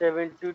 72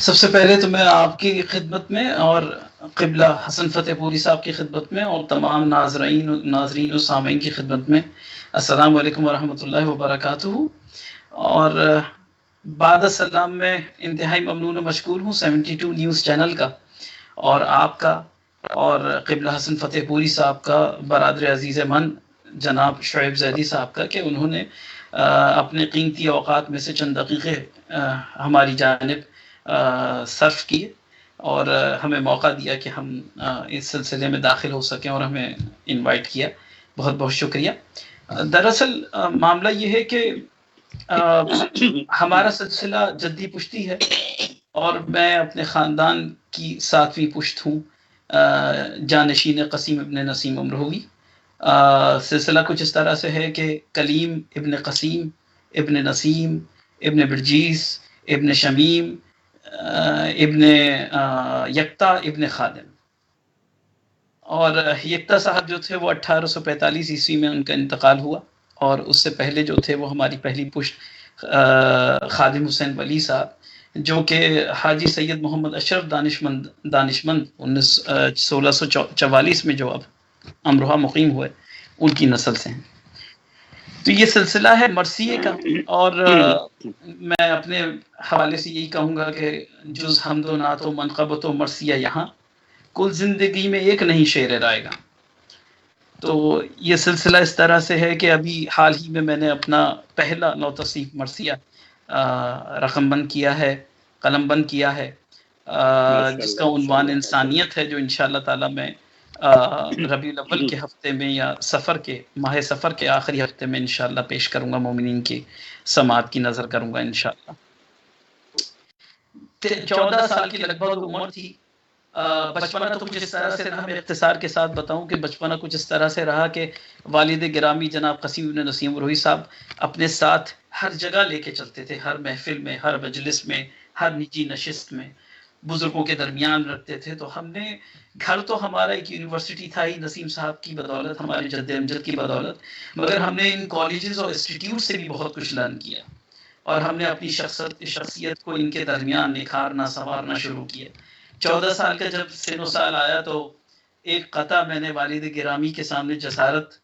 سب سے پہلے تو میں آپ کی خدمت میں اور قبلہ حسن فتح پوری صاحب کی خدمت میں اور تمام ناظرین و سامعین کی خدمت میں السلام علیکم ورحمۃ اللہ وبرکاتہ. اور بعد السلام میں انتہائی ممنون و مشکور ہوں 72 نیوز چینل کا اور آپ کا اور قبلہ حسن فتح پوری صاحب کا، برادر عزیز من جناب شعیب زیدی صاحب کا، کہ انہوں نے اپنے قیمتی اوقات میں سے چند دقیقے ہماری جانب صرف کیے اور ہمیں موقع دیا کہ ہم اس سلسلے میں داخل ہو سکیں اور ہمیں انوائٹ کیا. بہت بہت شکریہ. دراصل معاملہ یہ ہے کہ ہمارا سلسلہ جدی پشتی ہے اور میں اپنے خاندان کی 7ویں پشت ہوں، جانشین قسیم ابن نسیم امروی. سلسلہ کچھ اس طرح سے ہے کہ کلیم ابن قسیم ابن نسیم ابن برجیس ابن شمیم ابن یکتا ابن خادم. اور یکتا صاحب جو تھے وہ 1845 عیسوی میں ان کا انتقال ہوا، اور اس سے پہلے جو تھے وہ ہماری پہلی پشت خادم حسین ولی صاحب، جو کہ حاجی سید محمد اشرف دانشمند 1644 میں جو اب امروہہ مقیم ہوئے ان کی نسل سے ہیں. تو یہ سلسلہ ہے مرثیے کا، اور میں اپنے حوالے سے یہی کہوں گا کہ جز حمد و نعت و منقبت و مرثیہ یہاں، کل زندگی میں ایک نہیں شعر رائے گا. تو یہ سلسلہ اس طرح سے ہے کہ ابھی حال ہی میں نے اپنا پہلا نو تصنیف مرثیہ رقم بند کیا ہے، قلم بند کیا ہے، جس کا عنوان انسانیت ہے، جو انشاءاللہ تعالی میں ربیع الاول کے ہفتے میں یا ماہ سفر کے آخری ہفتے میں انشاءاللہ پیش کروں گا، مومنین کی سماعت کی نظر کروں گا انشاءاللہ. 14 سال کی لگ بھگ عمر تھی. بچپنا تو کچھ اس طرح سے رہا، میں اختصار کے ساتھ بتاؤں کہ بچپنا کچھ اس طرح سے رہا کہ والد گرامی جناب قسیم ابن نسیم امروہی صاحب اپنے ساتھ ہر جگہ لے کے چلتے تھے، ہر محفل میں، ہر مجلس میں، ہر نجی نشست میں بزرگوں کے درمیان رکھتے تھے. تو ہم نے گھر تو ہمارا ایک یونیورسٹی تھا ہی نسیم صاحب کی بدولت، ہمارے جد امجد کی بدولت، مگر ہم نے ان کالجز اور انسٹیٹیوٹ سے بھی بہت کچھ لرن کیا، اور ہم نے اپنی شخصیت کو ان کے درمیان نکھارنا سنوارنا شروع کیا. 14 سال کا جب سن و سال آیا تو ایک قطع میں نے والد گرامی کے سامنے جسارت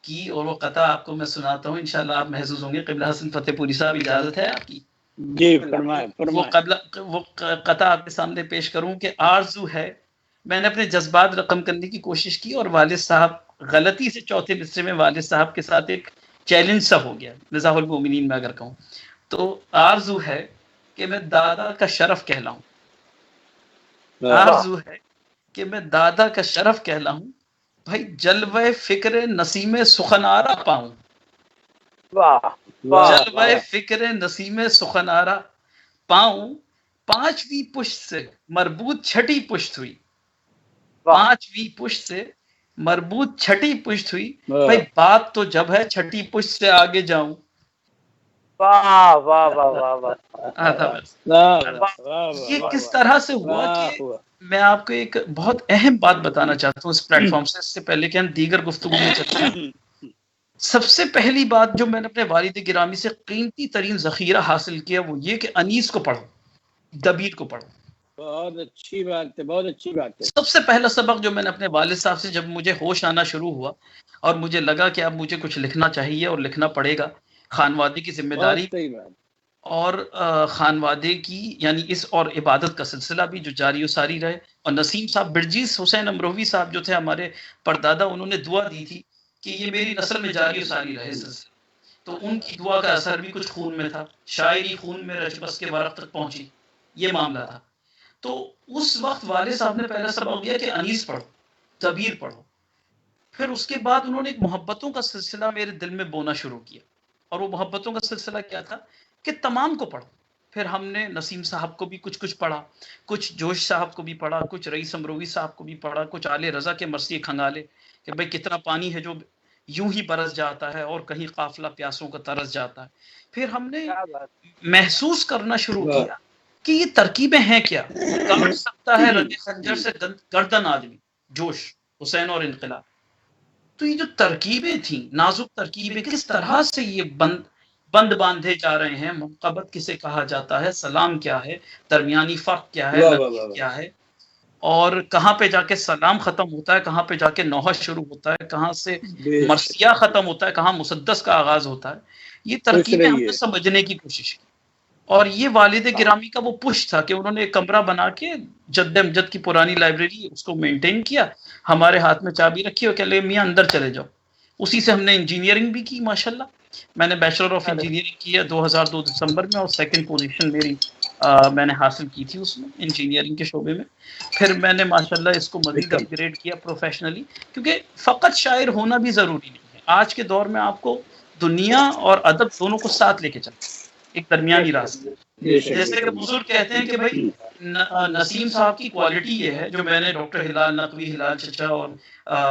کی، اور وہ قطع آپ کو میں سناتا ہوں، انشاءاللہ آپ محظوظ ہوں گے. قبلہ حسن فتح پوری صاحب اجازت ہے آپ کی؟ جی فرمائیں. وہ قطع آپ کے سامنے پیش کروں کہ آرزو ہے. میں نے اپنے جذبات رقم کرنے کی کوشش کی، اور والد صاحب غلطی سے چوتھے مصرے میں والد صاحب کے ساتھ ایک چیلنج سا ہو گیا، مزاح المومنین میں اگر کہوں تو. آرزو ہے کہ میں دادا کا شرف کہلاؤں، آرزو ہے کہ میں دادا کا شرف کہلاؤں، بھائی جلوہ فکر نسیم سخنارا پاؤں. جلوہ فکر نسیم سخنارا پاؤں، 5ویں پشت سے مربوط 6ٹی پشت ہوئی، 5ویں پشت سے مربوط 6ٹی پشت ہوئی. بھائی بات تو جب ہے 6ٹی پشت سے آگے جاؤں. واہ واہ واہ واہ واہ. یہ کس طرح سے ہوا کہ میں آپ کو ایک بہت اہم بات بتانا چاہتا ہوں اس پلیٹ فارم سے، اس سے پہلے کہ ہم دیگر گفتگو میں چلتے ہیں. سب سے پہلی بات جو میں نے اپنے والد گرامی سے قیمتی ترین ذخیرہ حاصل کیا وہ یہ کہ انیس کو پڑھو، دبیر کو پڑھو. بہت اچھی بات ہے، بہت اچھی بات ہے. سب سے پہلا سبق جو میں نے اپنے والد صاحب سے، جب مجھے ہوش آنا شروع ہوا اور مجھے لگا کہ اب مجھے کچھ لکھنا چاہیے اور لکھنا پڑے گا، خانوادے کی ذمہ داری اور خانوادے کی یعنی اس اور عبادت کا سلسلہ بھی جو جاری و ساری رہے. اور نسیم صاحب برجیس حسین امروہی صاحب جو تھے ہمارے پردادا، انہوں نے دعا دی تھی کہ یہ میری نسل میں جاری و ساری رہے سلسلہ. تو ان کی دعا کا اثر بھی کچھ خون میں تھا، شاعری خون میں رچ بس کے ورق تک پہنچی، یہ معاملہ تھا. تو اس وقت والد صاحب نے پہلا سبق دیا کہ انیس پڑھو، دبیر پڑھو. پھر اس کے بعد انہوں نے ایک محبتوں کا سلسلہ میرے دل میں بونا شروع کیا، اور وہ محبتوں کا سلسلہ کیا تھا کہ تمام کو پڑھو. پھر ہم نے نسیم صاحب کو بھی کچھ پڑھا، کچھ جوش صاحب کو بھی پڑھا، کچھ رئیس امروی صاحب کو بھی پڑھا، کچھ آل رضا کے مرثیے کھنگالے کہ بھئی کتنا پانی ہے جو یوں ہی برس جاتا ہے اور کہیں قافلہ پیاسوں کا ترس جاتا ہے. پھر ہم نے محسوس کرنا شروع کیا کہ یہ ترکیبیں ہیں کیا. کاٹ سکتا ہے رد خنجر سے گردن آدمی، جوش، حسین اور انقلاب. تو یہ جو ترکیبیں تھیں، نازک ترکیبیں، کس طرح سے یہ بند باندھے جا رہے ہیں. منقبت کسے کہا جاتا ہے, سلام کیا ہے, درمیانی فرق کیا ہے, لطیف کیا ہے, اور کہاں پہ جا کے سلام ختم ہوتا ہے, کہاں پہ جا کے نوحہ شروع ہوتا ہے, کہاں سے مرثیہ ختم ہوتا ہے, کہاں مسدس کا آغاز ہوتا ہے. یہ ترکیبیں ہم نے سمجھنے کی کوشش کی. اور یہ والد گرامی کا وہ پش تھا کہ انہوں نے ایک کمرہ بنا کے جد امجد کی پرانی لائبریری اس کو مینٹین کیا, ہمارے ہاتھ میں چابی رکھی اور کہ لے میاں اندر چلے جاؤ. اسی سے ہم نے انجینئرنگ بھی کی ماشاءاللہ. میں نے بیچلر آف انجینئرنگ کی ہے 2002 دسمبر میں, اور سیکنڈ پوزیشن میری میں نے حاصل کی تھی اس میں انجینئرنگ کے شعبے میں. پھر میں نے ماشاءاللہ اس کو مزید اپ گریڈ کیا پروفیشنلی, کیونکہ فقط شاعر ہونا بھی ضروری نہیں ہے. آج کے دور میں آپ کو دنیا اور ادب دونوں کو ساتھ لے کے چلنا, ایک درمیانی راستہ. جیسے کہ بزرگ کہتے ہیں کہ بھائی نسیم صاحب کی کوالٹی یہ ہے, جو میں نے ڈاکٹر ہلال نقوی, ہلال چچا اور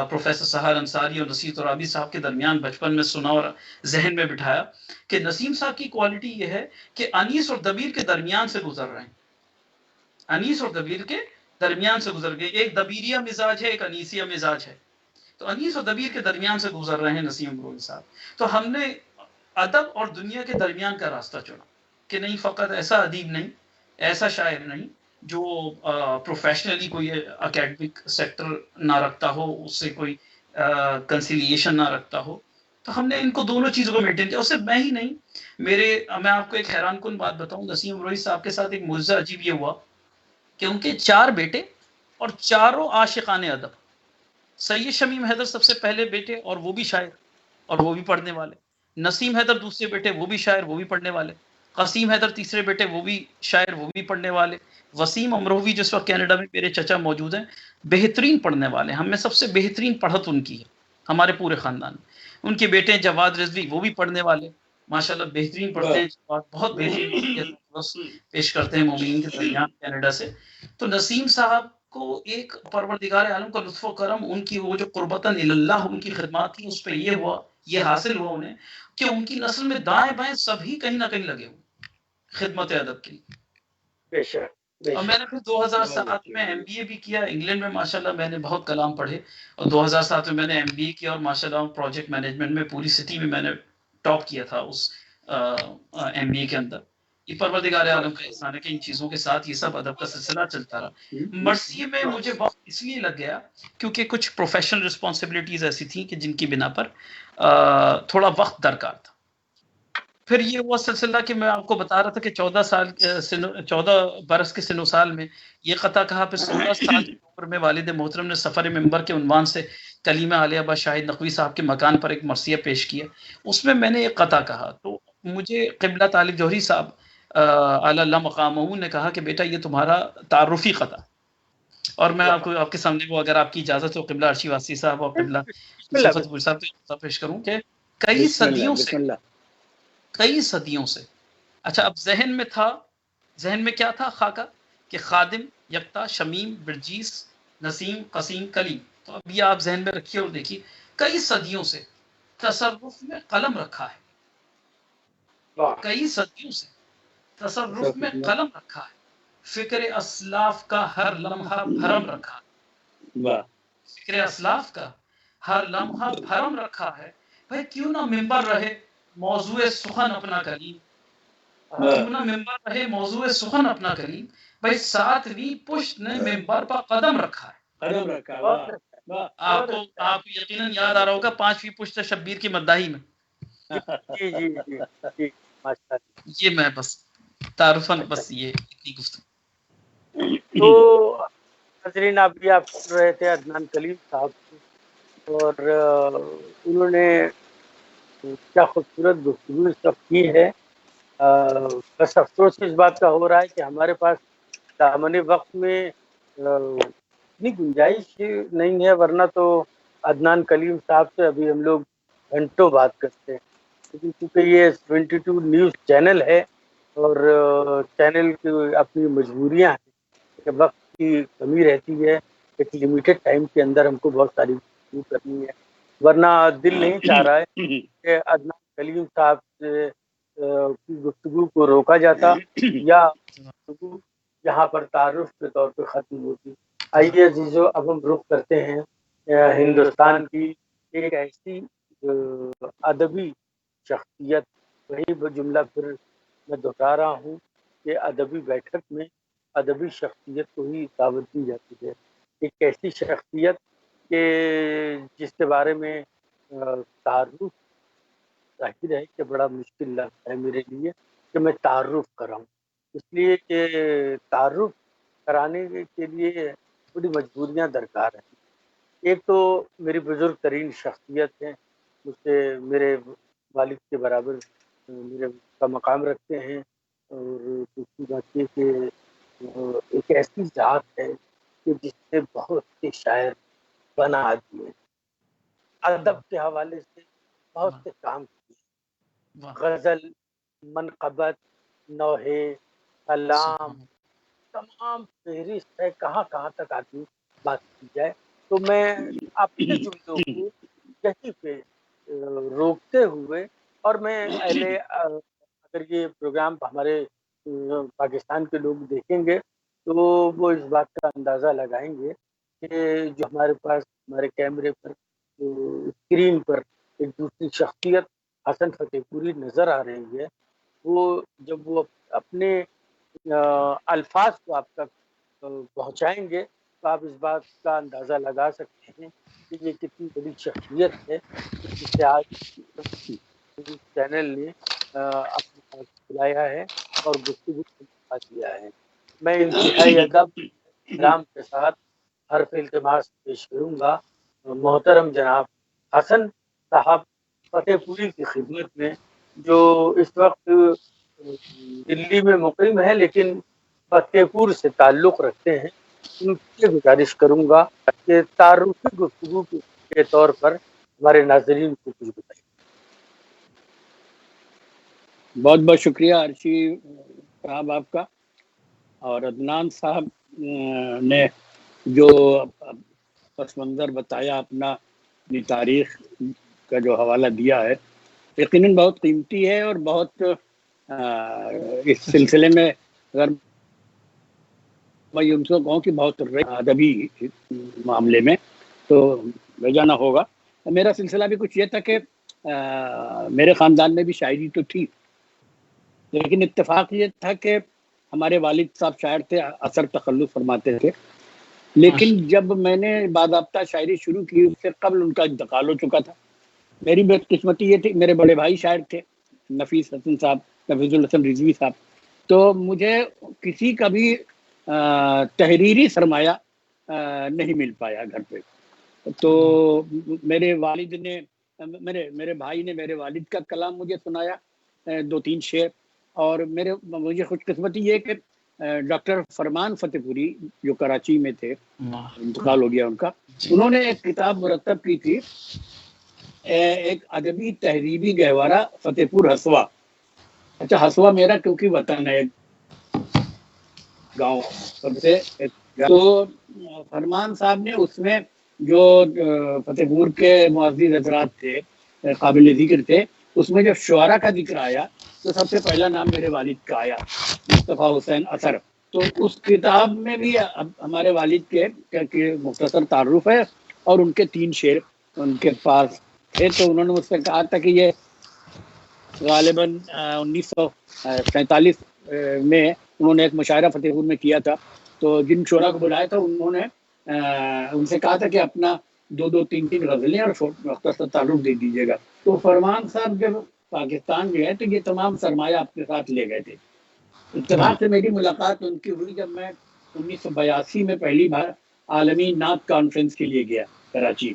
پروفیسر سہار انصاری اور نصیر ترابی صاحب کے درمیان بچپن میں سنا اور ذہن میں بٹھایا, کہ نسیم صاحب کی کوالٹی یہ ہے کہ انیس اور دبیر کے درمیان سے گزر رہے ہیں. انیس اور دبیر کے درمیان سے گزر گئے. ایک دبیریہ مزاج ہے, ایک انیسیہ مزاج ہے, تو انیس اور دبیر کے درمیان سے گزر رہے ہیں نسیم امروہی صاحب. تو ہم نے ادب اور دنیا کے درمیان کا راستہ چنا, کہ نہیں فقط ایسا ادیب نہیں, ایسا شاعر نہیں جو پروفیشنلی کوئی اکیڈمک سیکٹر نہ رکھتا ہو, اس سے کوئی کنسیلیشن نہ رکھتا ہو. تو ہم نے ان کو دونوں چیزوں کو مینٹین کیا. اور صرف میں ہی نہیں, میں آپ کو ایک حیران کن بات بتاؤں, نسیم امروہی صاحب کے ساتھ ایک معجزہ عجیب یہ ہوا کہ ان کے 4 بیٹے اور چاروں عاشقان ادب. سید شمیم حیدر سب سے پہلے بیٹے, اور وہ بھی شاعر اور وہ بھی پڑھنے والے. نسیم حیدر دوسرے بیٹے, وہ بھی شاعر وہ بھی پڑھنے والے. قسیم حیدر تیسرے بیٹے, وہ بھی شاعر وہ بھی پڑھنے والے. وسیم امروہی جس وقت کینیڈا میں میرے چچا موجود ہیں, بہترین پڑھنے والے. ہم میں سب سے بہترین پڑھت ان کی ہے ہمارے پورے خاندان میں. ان کے بیٹے جواد رضوی, وہ بھی پڑھنے والے ماشاءاللہ, بہترین پڑھتے ہیں. بہت بہترین پیش کرتے ہیں مومنین کے درمیان کینیڈا سے. تو نسیم صاحب کو ایک پروردگار عالم کا لطف و کرم, ان کی وہ جو قربتاً اللہ ان کی خدمات تھی, اس پہ یہ ہوا, یہ حاصل ہوا انہیں, کہ ان کی نسل میں دائیں بائیں سبھی کہیں نہ کہیں لگے ہوئے خدمت ادب کی. اور میں نے پھر 2007 میں ایم بی اے بھی کیا انگلینڈ میں ماشاءاللہ. میں نے بہت کلام پڑھے, اور 2007 میں نے ایم بی اے کیا, اور ماشاءاللہ پروجیکٹ مینجمنٹ میں پوری سٹی میں نے ٹاپ کیا تھا اس ایم بی اے کے اندر. یہ پروردگار عالم کا احسان ہے کہ ان چیزوں کے ساتھ یہ سب ادب کا سلسلہ چلتا رہا. مرثیے میں مجھے وقت اس لیے لگ گیا کیونکہ کچھ پروفیشنل رسپانسبلٹیز ایسی تھیں کہ جن کی بنا پر تھوڑا وقت درکار تھا. پھر یہ ہوا سلسلہ کہ میں آپ کو بتا رہا تھا کہ 14 برس کے سن و سال میں یہ قطع کہا. پھر 16 سال کی عمر میں والد محترم نے سفر ممبر کے عنوان سے کلیمہ عالیہ با شاہد نقوی صاحب کے مکان پر ایک مرثیہ پیش کیا. اس میں نے ایک قطع کہا, تو مجھے قبلہ طالب جوہری صاحب اعلی اللہ مقامہ نے کہا کہ بیٹا یہ تمہارا تعارفی قطع. اور میں آپ کو آپ کے سامنے وہ, اگر آپ کی اجازت ہو, قبلہ ارشی واسی صاحب اور قبلہ صفت پور صاحب پیش کروں کہ کئی صدیوں سے اچھا اب ذہن میں کیا تھا خاکہ, کہ خادم, یکتا, شمیم, برجیس, نسیم, قسیم, کلیم. تو اب یہ آپ ذہن میں رکھیے اور دیکھیے, کئی صدیوں سے تصرف میں قلم رکھا ہے, کئی صدیوں سے تصرف میں قلم رکھا ہے, فکر اسلاف کا ہر لمحہ بھرم رکھا ہے, فکر اسلاف کا ہر لمحہ بھرم رکھا ہے. بھائی کیوں نہ ممبر رہے موضوع سخن اپنا کلیم, کیوں نہ ممبر رہے موضوع سخن اپنا کلیم. بھائی 7ویں پشت نے ممبر پر قدم رکھا ہے. آپ کو یقیناً یاد آ رہا ہوگا 5ویں پشت شبیر کی مداحی میں. جی یہ میں بس تعارفاً بس یہ اتنی گفتگو. تو ناظرین آپ سن رہے تھے عدنان کلیم صاحب کو, اور انہوں نے کیا خوبصورت گفتگو اس وقت کی ہے. بس افسوس اس بات کا ہو رہا ہے کہ ہمارے پاس دامن وقت میں اتنی گنجائش نہیں ہے, ورنہ تو عدنان کلیم صاحب سے ابھی ہم لوگ گھنٹوں بات کرتے ہیں. لیکن کیونکہ یہ 22 نیوز چینل ہے اور چینل کی اپنی مجبوریاں ہیں کہ وقت کی کمی رہتی ہے, ایک لمیٹڈ ٹائم کے اندر ہم کو بہت ساری گفتگو کرنی ہے, ورنہ دل نہیں چاہ رہا ہے کہ عدنان کلیم صاحب سے کی گفتگو کو روکا جاتا یا گفتگو یہاں پر تعارف کے طور پہ ختم ہوتی. آئیے عزیزو, اب ہم رخ کرتے ہیں ہندوستان کی ایک ایسی ادبی شخصیت وہی وہ جملہ پھر میں دوہرا رہا ہوں کہ ادبی بیٹھک میں ادبی شخصیت کو ہی دعوت دی جاتی ہے، ایک ایسی شخصیت کہ جس کے بارے میں تعارف ظاہر ہے کہ بڑا مشکل لگتا ہے میرے لیے کہ میں تعارف کراؤں، اس لیے کہ تعارف کرانے کے لیے بڑی مجبوریاں درکار ہیں۔ ایک تو میری بزرگ ترین شخصیت ہے، مجھ سے میرے والد کے برابر میرے کا مقام رکھتے ہیں، اور دوسری بات یہ کہ ایک ایسی ذات ہے کہ جس نے بہت سے شاعر بنا دیے، ادب کے حوالے سے بہت سے کام کیے، غزل، منقبت، نوحے، کلام، تمام فہرست ہے، کہاں کہاں تک آدمی بات کی جائے۔ تو میں اپنے جملوں کو یہیں پہ روکتے ہوئے، اور میں اگر یہ پروگرام ہمارے پاکستان کے لوگ دیکھیں گے تو وہ اس بات کا اندازہ لگائیں گے کہ جو ہمارے پاس ہمارے کیمرے پر اسکرین پر ایک دوسری شخصیت حسن فتح پوری نظر آ رہی ہے، وہ جب وہ اپنے الفاظ کو آپ تک پہنچائیں گے تو آپ اس بات کا اندازہ لگا سکتے ہیں کہ یہ کتنی بڑی شخصیت ہے جسے آج چینل نے اپنے پاس بلایا ہے اور گفتگو دیا ہے۔ میں انتہائی ادب احترام کے ساتھ حرف التماس پیش کروں گا محترم جناب حسن صاحب فتح پوری کی خدمت میں، جو اس وقت دلی میں مقیم ہے لیکن فتح پور سے تعلق رکھتے ہیں۔ ان سے گزارش کروں گا کہ تعارفی گفتگو کے طور پر ہمارے ناظرین کو کچھ بتائیں۔ بہت بہت شکریہ عرشی صاحب آپ کا، اور عدنان صاحب نے جو پس منظر بتایا، اپنی تاریخ کا جو حوالہ دیا ہے، یقیناً بہت قیمتی ہے، اور بہت اس سلسلے میں اگر میں ان سے کہوں کہ بہت ادبی معاملے میں تو بھیجانا ہوگا۔ میرا سلسلہ بھی کچھ یہ تھا کہ میرے خاندان میں بھی شاعری تو تھی، لیکن اتفاق یہ تھا کہ ہمارے والد صاحب شاعر تھے، اثر تخلص فرماتے تھے، لیکن جب میں نے باضابطہ شاعری شروع کی اس سے قبل ان کا انتقال ہو چکا تھا۔ میری بدقسمتی یہ تھی، میرے بڑے بھائی شاعر تھے، نفیس حسن صاحب، نفیس الحسن رضوی صاحب، تو مجھے کسی کا بھی تحریری سرمایہ نہیں مل پایا گھر پہ۔ تو میرے والد نے میرے بھائی نے میرے والد کا کلام مجھے سنایا، 2-3 شعر، اور مجھے خوش قسمتی یہ کہ ڈاکٹر فرمان فتح پوری جو کراچی میں تھے، انتقال ہو گیا ان کا، انہوں نے ایک کتاب مرتب کی تھی، ایک ادبی تہذیبی گہوارہ فتح پور ہسوا۔ اچھا، ہسوا میرا کیونکہ وطن ہے، گاؤں سے، تو فرمان صاحب نے اس میں جو فتح پور کے معزز حضرات تھے، قابل ذکر تھے، اس میں جب شعراء کا ذکر آیا تو سب سے پہلا نام میرے والد کا آیا، مصطفیٰ حسین اثر۔ تو اس کتاب میں بھی ہمارے والد کے مختصر تعارف ہے، اور ان کے 3 شعر ان کے پاس تھے، تو انہوں نے مجھ سے کہا تھا کہ یہ غالباً 1947 میں انہوں نے ایک مشاعرہ فتح پور میں کیا تھا، تو جن شعراء کو بلایا تھا انہوں نے ان سے کہا تھا کہ اپنا 2-3 غزلیں اور مختصر تعارف دے دیجیے گا۔ تو فرمان صاحب جب پاکستان گئے تو یہ تمام سرمایہ اپنے ساتھ لے گئے تھے۔ اتفاق سے میری ملاقات ان کی ہوئی جب میں 1982 میں پہلی بار عالمی نعت کانفرنس کے لیے گیا کراچی،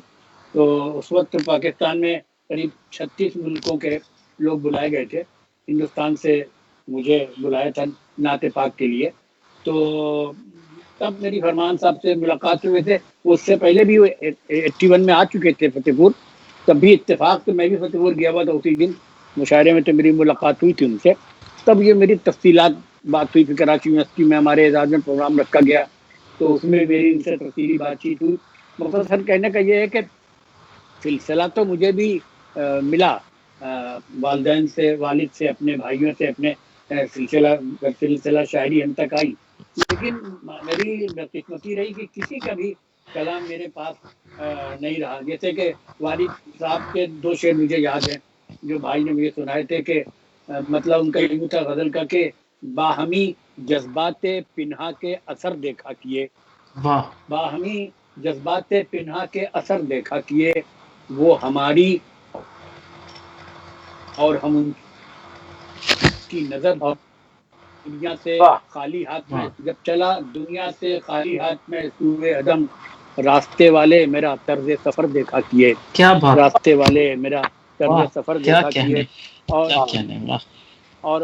تو اس وقت پاکستان میں قریب 36 ملکوں کے لوگ بلائے گئے تھے، ہندوستان سے مجھے بلایا تھا نعت پاک کے لیے۔ تو تب میری فرمان صاحب سے ملاقات ہوئے تھے، اس سے پہلے بھی 81 میں آ چکے تھے فتح پور، تب بھی اتفاق سے میں بھی فتح پور گیا ہوا تھا، اسی دن مشاعرے میں تو میری ملاقات ہوئی تھی ان سے۔ تب یہ میری تفصیلات بات ہوئی کہ کراچی یونیورسٹی میں ہمارے اعزاز میں پروگرام رکھا گیا، تو اس میں میری ان سے تفصیلی بات چیت ہوئی۔ مختصر کہنے کا یہ ہے کہ سلسلہ تو مجھے بھی ملا والدین سے، والد سے، اپنے بھائیوں سے، اپنے سلسلہ شاعری ہم تک آئی، لیکن میری بدقسمتی رہی کہ کسی کا بھی کلام میرے پاس نہیں رہا۔ جیسے کہ والد صاحب کے 2 شعر مجھے یاد ہیں جو بھائی نے مجھے سنائے تھے کہ مطلب ان کا یوں تھا غزل کا کہ باہمی جذبات پنہا کے اثر دیکھا کیے، باہمی جذبات پنہا کے اثر دیکھا کیے، وہ ہماری اور ہم ان کی نظر اور دنیا سے خالی ہاتھ میں جب چلا، دنیا سے خالی ہاتھ میں سوئے عدم، راستے والے میرا طرز سفر دیکھا کیے، کیا بات، راستے والے میرا طرز سفر دیکھا کیے۔ اور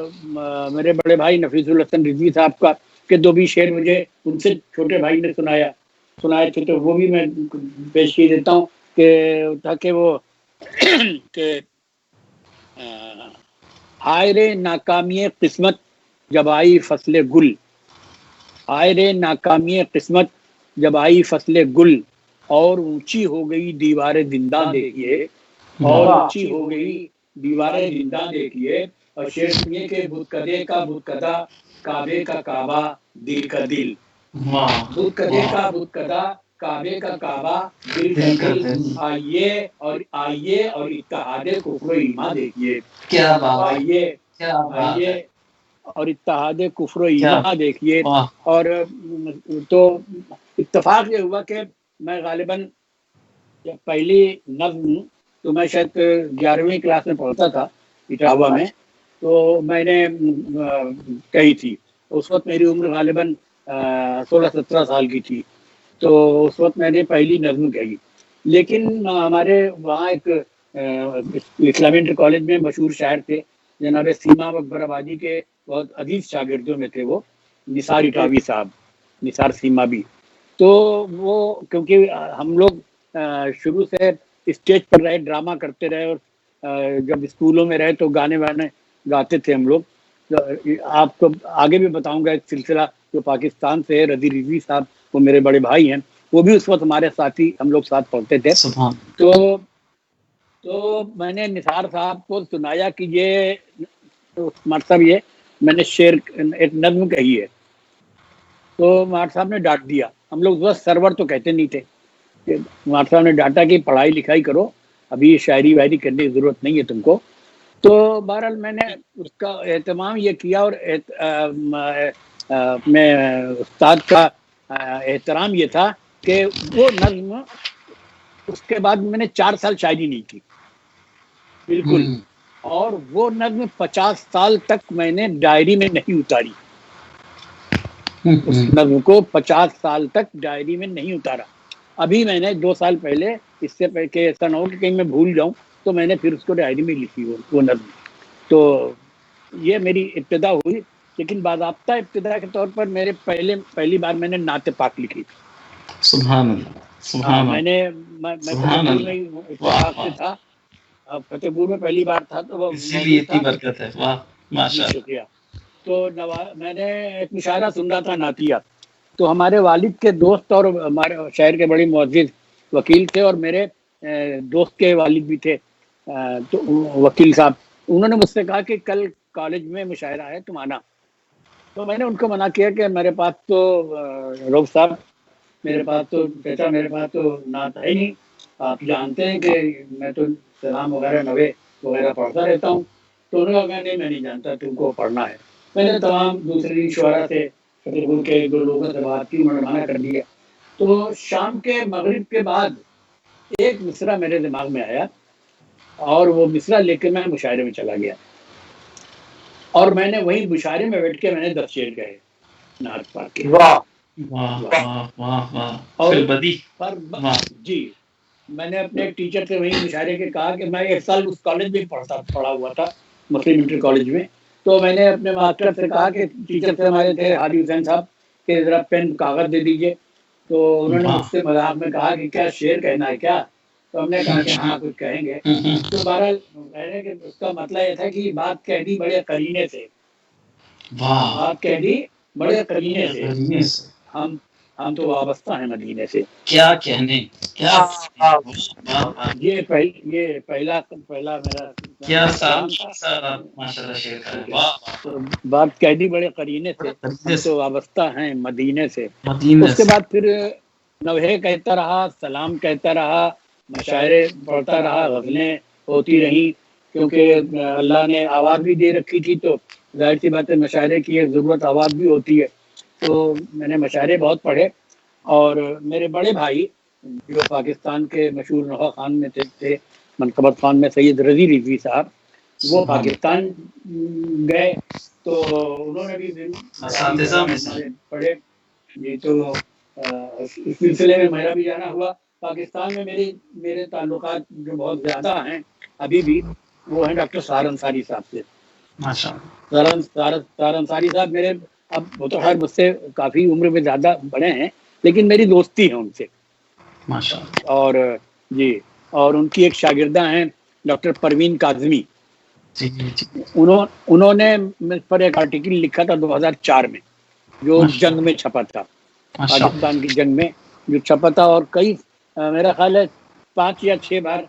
میرے بڑے بھائی نفیس الحسن رضوی صاحب کا کہ دو بھی شعر مجھے ان سے چھوٹے بھائی نے سنائے تھے، تو وہ بھی میں پیش کی دیتا ہوں کہ تاکہ وہ کہ ہائے رے ناکامی قسمت جب آئی فصل گل، ہائے رے ناکامی قسمت جب آئی فصل گل، اور اونچی ہو گئی دیوار زندہ دیکھیے، اور اونچی ہو گئی دیوار زندہ دیکھیے، اور شعر سنیے کہ بتکدے کا بتکدہ کعبے کا کعبہ دل کا دل، بتکدے کا بتکدہ کعبے کا کعبہ دل کا دل، آئیے اور اتحاد کفر و ایمان دیکھیے، کیا بات، آئیے اور اتحاد کفر و ایمان دیکھیے۔ اور تو اتفاق یہ ہوا کہ میں غالباً پہلی نظم تو میں شاید 11ویں کلاس میں پڑھتا تھا اٹاوا میں، تو میں نے کہی تھی، اس وقت میری عمر غالباً 16-17 سال کی تھی، تو اس وقت میں نے پہلی نظم کہی۔ لیکن ہمارے وہاں ایک اسلامی انٹر کالج میں مشہور شاعر تھے جناب سیما اکبر آبادی کے بہت عزیز شاگردوں میں تھے، وہ نثار اٹاوی صاحب، نثار سیما بھی۔ تو وہ کیونکہ ہم لوگ شروع سے اسٹیج پر رہے، ڈرامہ کرتے رہے، اور جب اسکولوں میں رہے تو گانے وانے گاتے تھے ہم لوگ۔ آپ کو آگے بھی بتاؤں گا ایک سلسلہ جو پاکستان سے ہے، رضی رضوی صاحب وہ میرے بڑے بھائی ہیں، وہ بھی اس وقت ہمارے ساتھی، ہم لوگ ساتھ پڑھتے تھے۔ تو میں نے نثار صاحب کو سنایا کہ یہ مطلب یہ میں نے شعر ایک نظم کہی ہے، تو مار صاحب نے ڈانٹ دیا۔ ہم لوگ بس سرور تو کہتے نہیں تھے، مار صاحب نے ڈانٹا کہ پڑھائی لکھائی کرو، ابھی شاعری وائری کرنے کی ضرورت نہیں ہے تم کو۔ تو بہرحال میں نے اس کا اہتمام یہ کیا، اور میں استاد کا احترام یہ تھا کہ وہ نظم اس کے بعد میں نے 4 سال شاعری نہیں کی بالکل، اور وہ نظم 50 سال تک میں نے ڈائری میں نہیں اتاری، اس نظم کو 50 سال تک ڈائری میں نہیں اتارا۔ ابھی میں نے 2 سال پہلے، اس سے پہلے کہ ایسا نہ ہو کہ کہیں میں بھول جاؤں، تو میں نے پھر اس کو ڈائری میں لکھی وہ نظم۔ تو یہ میری ابتدا ہوئی، لیکن باضابطہ ابتدا کے طور پر میرے پہلی بار میں نے نعت پاک لکھی تھی۔ سبحان اللہ، سبحان اللہ، میں فتح پور میں اتفاق سے تھا، فتح پور میں پہلی بار تھا، تو وہ اسی لیے اتنی برکت ہے۔ واہ، ماشاء اللہ۔ شکریہ۔ تو میں نے ایک مشاعرہ سن رہا تھا نعتیہ، تو ہمارے والد کے دوست اور ہمارے شہر کے بڑے معزز وکیل تھے، اور میرے دوست کے والد بھی تھے، تو وکیل صاحب، انہوں نے مجھ سے کہا کہ کل کالج میں مشاعرہ ہے، تم آنا۔ تو میں نے ان کو منع کیا کہ میرے پاس تو روف صاحب، میرے پاس تو نعت ہے نہیں، آپ جانتے ہیں کہ میں تو سلام وغیرہ نوے وغیرہ پڑھتا رہتا ہوں۔ تو انہوں نے کہا نہیں، میں نہیں جانتا، تم کو پڑھنا ہے۔ میں نے تمام دوسرے شعراء سے، فتح پور کے 2 لوگوں سے بات کی، انہوں نے منع کر دیا۔ تو شام کے مغرب کے بعد ایک مصرع میرے دماغ میں آیا، اور وہ مصرع لے کے میں مشاعرے میں چلا گیا، اور میں نے وہیں مشاعرے میں بیٹھ کے میں نے 10 شعر کہے نعت پاک کے۔ جی، میں نے اپنے ٹیچر سے وہیں مشاعرے کے کہا کہ میں 1 سال اس کالج میں پڑھا ہوا تھا، مسلم انٹر کالج میں۔ تو میں نے اپنے ماسٹر سے کہا کہ ٹیچر سے ہمارے تھے حاجی حسین صاحب کہ ذرا پین کاغذ دے دیجیے۔ تو انہوں نے مجھ سے مذاق میں کہا کہ کیا شعر کہنا ہے کیا؟ تو ہم نے کہا کہ ہاں کچھ کہیں گے۔ تو بہرحال میں نے کہ اس کا مطلب یہ تھا کہ بات کہہ دی بڑے قرینے سے، بات کہہ دی بڑے قرینے سے، ہم تو وابستہ ہیں مدینے سے۔ کیا کہنے، کیا یہ پہلا میرا کیا ماشاءاللہ شعر کا۔ بات کہہ دی بڑے قرینے سے، ہم تو وابستہ ہیں مدینے سے۔ اس کے بعد پھر نوحے کہتا رہا، سلام کہتا رہا، مشاعرے پڑھتا رہا، غزلیں ہوتی رہی۔ کیونکہ اللہ نے آواز بھی دے رکھی تھی تو ظاہر سی بات ہے مشاعرے کی ایک ضرورت آواز بھی ہوتی ہے. تو میں نے مشاعرے بہت پڑھے. اور میرے بڑے بھائی جو پاکستان کے مشہور نوحہ خان میں تھے منقبت خان میں سید رضی رضوی صاحب، وہ پاکستان گئے تو انہوں نے بھی اساتذہ میں سے پڑھے. جی تو اس سلسلے میں میرا بھی جانا ہوا. پاکستان میں میرے تعلقات جو بہت زیادہ ہیں ابھی بھی، وہ ہیں ڈاکٹر سار انصاری صاحب سے. سار انصاری صاحب میرے، اب وہ تو خیر مجھ سے کافی عمر میں زیادہ بڑے ہیں لیکن میری دوستی ہے ان سے. اور جی، اور ان کی ایک شاگردہ ہیں ڈاکٹر پروین کاظمی. انہوں نے مجھ پر ایک آرٹیکل لکھا تھا 2004 میں جو جنگ میں چھپا تھا، پاکستان کی جنگ میں جو چھپا تھا. اور کئی میرا خیال ہے 5 یا 6 بار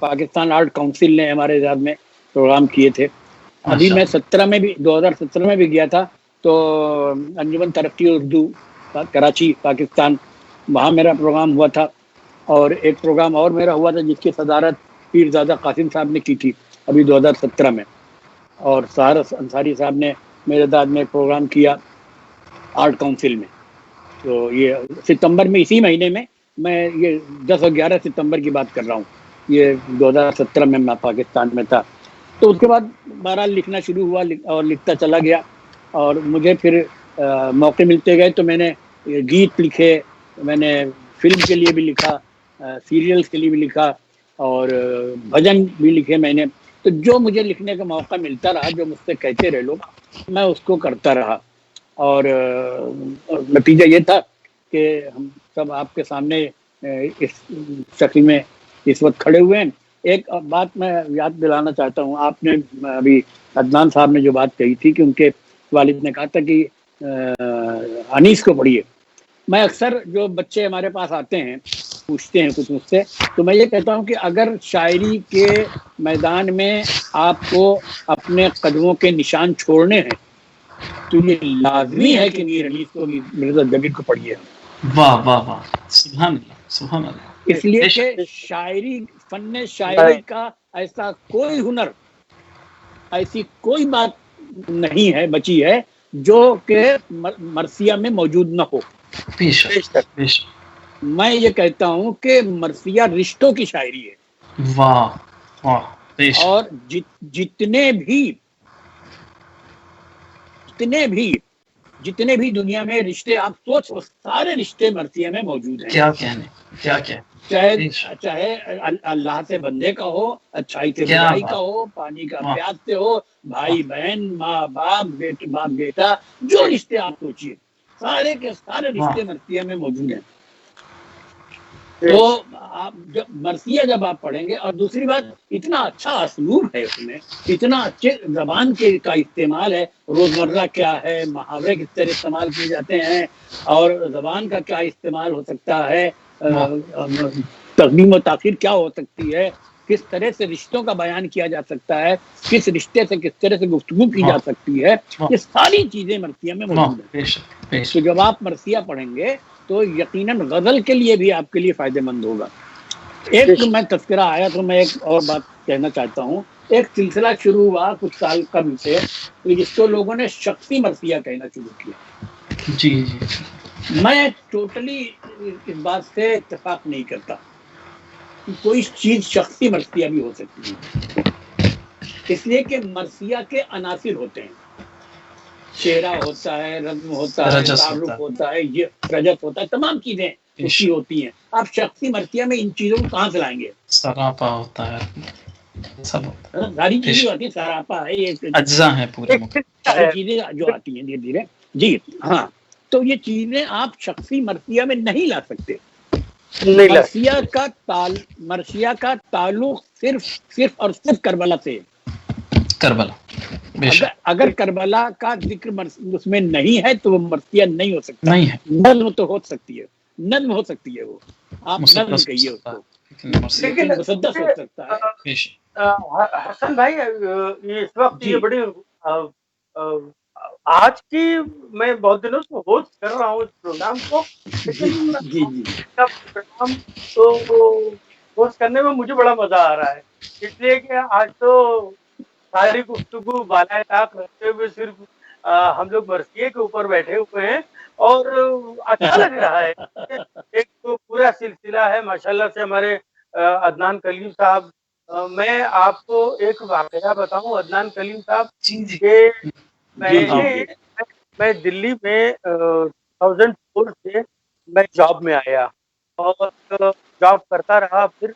پاکستان آرٹ کونسل نے ہمارے اعزاز میں پروگرام کیے تھے. ابھی میں 2017 میں بھی گیا تھا تو انجمن ترقی اردو کراچی پاکستان، وہاں میرا پروگرام ہوا تھا. اور ایک پروگرام اور میرا ہوا تھا جس کی صدارت پیرزادہ قاسم صاحب نے کی تھی ابھی 2017 میں. اور سار انصاری صاحب نے میرے داد میں پروگرام کیا آرٹ کونسل میں. تو یہ ستمبر میں، اسی مہینے میں یہ 10 اور 11 ستمبر کی بات کر رہا ہوں، یہ 2017 میں پاکستان میں تھا. تو اس کے بعد بہرحال لکھنا شروع ہوا اور لکھتا چلا گیا. اور مجھے پھر موقع ملتے گئے تو میں نے گیت لکھے، میں نے فلم کے لیے بھی لکھا، سیریلز کے لیے بھی لکھا، اور بھجن بھی لکھے میں نے. تو جو مجھے لکھنے کا موقع ملتا رہا، جو مجھ سے کہتے رہے لوگ، میں اس کو کرتا رہا. اور نتیجہ یہ تھا کہ ہم سب آپ کے سامنے اس شکل میں اس وقت کھڑے ہوئے ہیں. ایک بات میں یاد دلانا چاہتا ہوں، آپ نے ابھی عدنان صاحب نے جو بات کہی تھی کہ ان کے والد نے کہا تھا کہ انیس کو پڑھیے. میں اکثر جو بچے ہمارے پاس آتے ہیں پوچھتے ہیں کچھ مجھ سے، تو میں یہ کہتا ہوں کہ اگر شاعری کے میدان میں آپ کو اپنے قدموں کے نشان چھوڑنے ہیں تو یہ لازمی ہے کہ میر انیس کو، مرزا جبیر کو پڑھیے. واہ واہ واہ، سبحان اللہ سبحان اللہ. اس لیے کہ شاعری، فن شاعری کا ایسا کوئی ہنر، ایسی کوئی بات نہیں ہے بچی ہے جو کہ مرثیہ میں موجود نہ ہو. میں یہ کہتا ہوں کہ مرثیہ رشتوں کی شاعری ہے. واہ واہ. اور جتنے بھی دنیا میں رشتے آپ سوچ، سارے رشتے مرثیہ میں موجود ہیں. کیا کہنے، کیا کہنے، چاہے اللہ سے بندے کا ہو، اچھائی سے برائی کا ہو، پانی کا پیاس سے ہو، بھائی بہن، ماں باپ، باپ بیٹا، جو رشتے آپ سوچیے سارے کے سارے رشتے مرثیہ میں موجود ہیں. تو مرثیہ جب آپ پڑھیں گے، اور دوسری بات اتنا اچھا اسلوب ہے اس میں، اتنا اچھے زبان کا استعمال ہے، روزمرہ کیا ہے، محاورے کس طرح استعمال کیے جاتے ہیں، اور زبان کا کیا استعمال ہو سکتا ہے، تقدیم و تاخیر کیا ہو سکتی ہے، کس طرح سے رشتوں کا بیان کیا جا سکتا ہے، کس رشتے سے کس طرح سے گفتگو کی جا سکتی ہے، یہ ساری چیزیں مرثیہ میں موجود ہیں. تو جب آپ مرثیہ پڑھیں گے تو یقیناً غزل کے لیے بھی آپ کے لیے فائدہ مند ہوگا. ایک میں تذکرہ آیا تو میں ایک اور بات کہنا چاہتا ہوں. ایک سلسلہ شروع ہوا کچھ سال قبل سے جس کو لوگوں نے شخصی مرثیہ کہنا شروع کیا. جی. میں ٹوٹلی اس بات سے اتفاق نہیں کرتا کہ کوئی چیز شخصی مرثیہ بھی ہو سکتی ہے، اس لیے کہ مرثیہ کے عناصر ہوتے ہیں. شعرا ہوتا ہے، رزم ہوتا ہے، تعارف ہوتا ہے، یہ رجت ہوتا ہے، تمام چیزیں اس کی ہوتی ہیں. آپ شخصی مرثیہ میں ان چیزوں کو کہاں سے لائیں گے؟ سراپا ہوتا ہے، سب ساری چیزیں ہوتی ہیں، سراپا ہے، یہ اجزاء ہیں پورے، ساری چیزیں جو آتی ہیں دھیرے دھیرے. جی ہاں، تو یہ چیزیں آپ شخصی مرثیہ میں نہیں لا سکتے. مرثیہ کا تعلق صرف اور صرف کربلا سے. کربلا، اگر کربلا کا ذکر اس میں نہیں ہے تو وہ مرثیہ نہیں ہو سکتا. نہیں ہے. نظم تو ہو سکتی ہے، نظم ہو سکتی ہے، وہ آپ نظم کہیے اس کو، لیکن مسدس ہو سکتا ہے. حسن بھائی، اس وقت یہ بڑی آج کی میں بہت دنوں سے ہوسٹ کر رہا ہوں اس پروگرام کو، لیکن پروگرام تو ہوسٹ کرنے میں مجھے بڑا مزہ آ رہا ہے. اس لیے کہ آج تو ساری گفتگو بالائے طاق رکھتے ہوئے صرف ہم لوگ مرثیے کے اوپر بیٹھے ہوئے ہیں اور اچھا لگ رہا ہے. ایک تو پورا سلسلہ ہے ماشاءاللہ سے ہمارے عدنان کلیم صاحب. میں آپ کو ایک واقعہ بتاؤں عدنان کلیم صاحب کہ میں دلی میں 2004 سے میں جاب میں آیا اور جاب کرتا رہا. پھر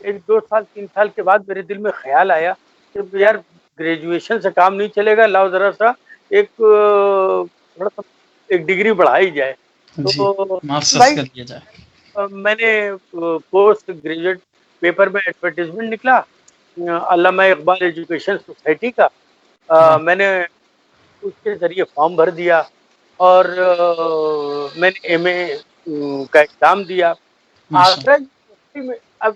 1-2 سال 3 سال کے بعد میرے دل میں خیال آیا کہ یار گریجویشن سے کام نہیں چلے گا, لاؤ ذرا سا ایک تھوڑا سا ایک ڈگری بڑھائی جائے. تو بھائی میں نے پوسٹ گریجویٹ پیپر میں ایڈورٹیزمنٹ نکلا علامہ اقبال ایجوکیشن سوسائٹی کا. میں نے اس کے ذریعے فارم بھر دیا اور میں نے ایم اے کا ایگزام دیا. آگرہ یونیورسٹی میں اب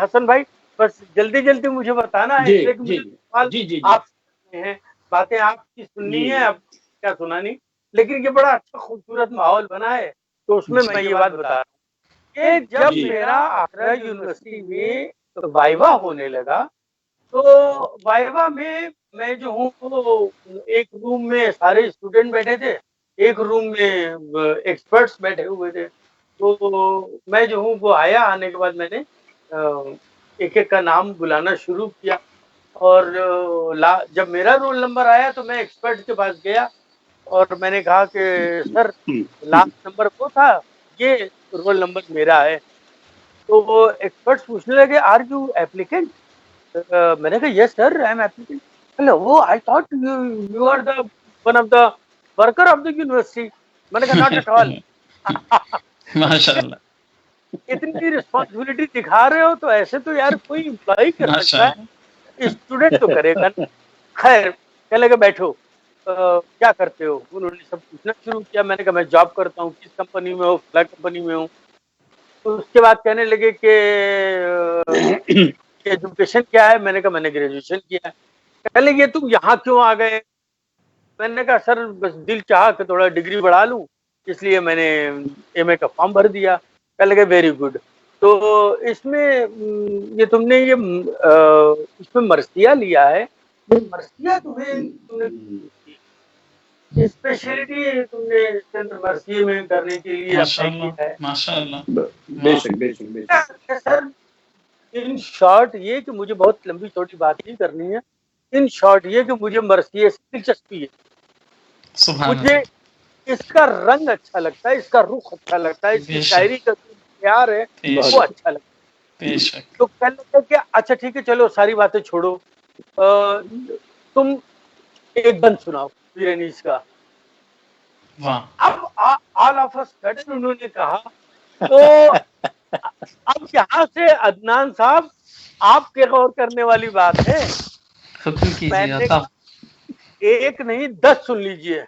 حسن بھائی بس جلدی جلدی مجھے بتانا ہے, اس لیے کہ مجھے سوال آپ سے ہیں, باتیں آپ کی سننی ہے, اب کیا سنانی, لیکن یہ بڑا اچھا خوبصورت ماحول بنا ہے. تو اس میں یہ بات بتا رہا ہوں کہ جب میرا آگرہ یونیورسٹی میں وائوا ہونے لگا تو وائوا میں جو ہوں وہ ایک روم میں سارے اسٹوڈنٹ بیٹھے تھے, ایک روم میں ایکسپرٹس بیٹھے ہوئے تھے. تو میں جو ہوں وہ آیا, آنے کے بعد میں نے ایک ایک کا نام بلانا شروع کیا اور جب میرا رول نمبر آیا تو میں ایکسپرٹ کے پاس گیا اور میں نے کہا کہ سر لاسٹ نمبر وہ تھا, یہ رول نمبر میرا ہے. تو وہ ایکسپرٹس پوچھنے لگے آر یو ایپلیکینٹ. میں نے کہا یس سر آئی ایم ایپلیکینٹ. وہ I thought you are the one of the worker of the university. میں نے کہا ناٹ ایٹ آل. ماشاءاللہ اتنی رسپانسبلٹی دکھا رہے ہو تو ایسے تو یار کوئی امپلائی کر سکتا ہے, اسٹوڈنٹ تو کرے گا. خیر کہنے لگے بیٹھو کیا کرتے ہو. انہوں نے سب پوچھنا شروع کیا. میں نے کہا میں جاب کرتا ہوں. کس کمپنی میں ہو؟ فلاں کمپنی میں ہوں. تو اس کے بعد کہنے لگے کہ ایجوکیشن کیا ہے. میں نے کہا میں نے گریجویشن کیا ہے. کہنے لگے تم یہاں کیوں آ گئے. میں نے کہا سر بس دل چاہا کہ تھوڑا ڈگری بڑھا لوں, اس لیے میں نے ایم اے کا فارم بھر دیا. کہنے لگے ویری گڈ. تو اس میں یہ تم نے اس میں مرثیہ لیا ہے, یہ مرثیہ تم نے اسپیشلٹی تم نے اس کے اندر مرثیے میں کرنے کے لیے اپلائی کیا ہے. ماشاءاللہ بے شک بے شک بے شک. سر ان شارٹ یہ کہ مجھے بہت لمبی چھوٹی بات نہیں کرنی ہے, ان شارٹ یہ کہ مجھے مرثیے سے دلچسپی ہے. مجھے اس کا رنگ اچھا لگتا ہے, اس کا رخ اچھا لگتا ہے, اس کی شاعری کا جو پیار ہے وہ اچھا لگتا ہے. تو کہنے لگا کہ اچھا ٹھیک ہے چلو ساری باتیں چھوڑو, تم ایک بند سناؤ میر انیس کا. اب آل آف اے سڈن انہوں نے کہا تو اب یہاں سے عدنان صاحب آپ کے غور کرنے والی بات ہے. میں نے کہا ایک نہیں 10 سن لیجئے.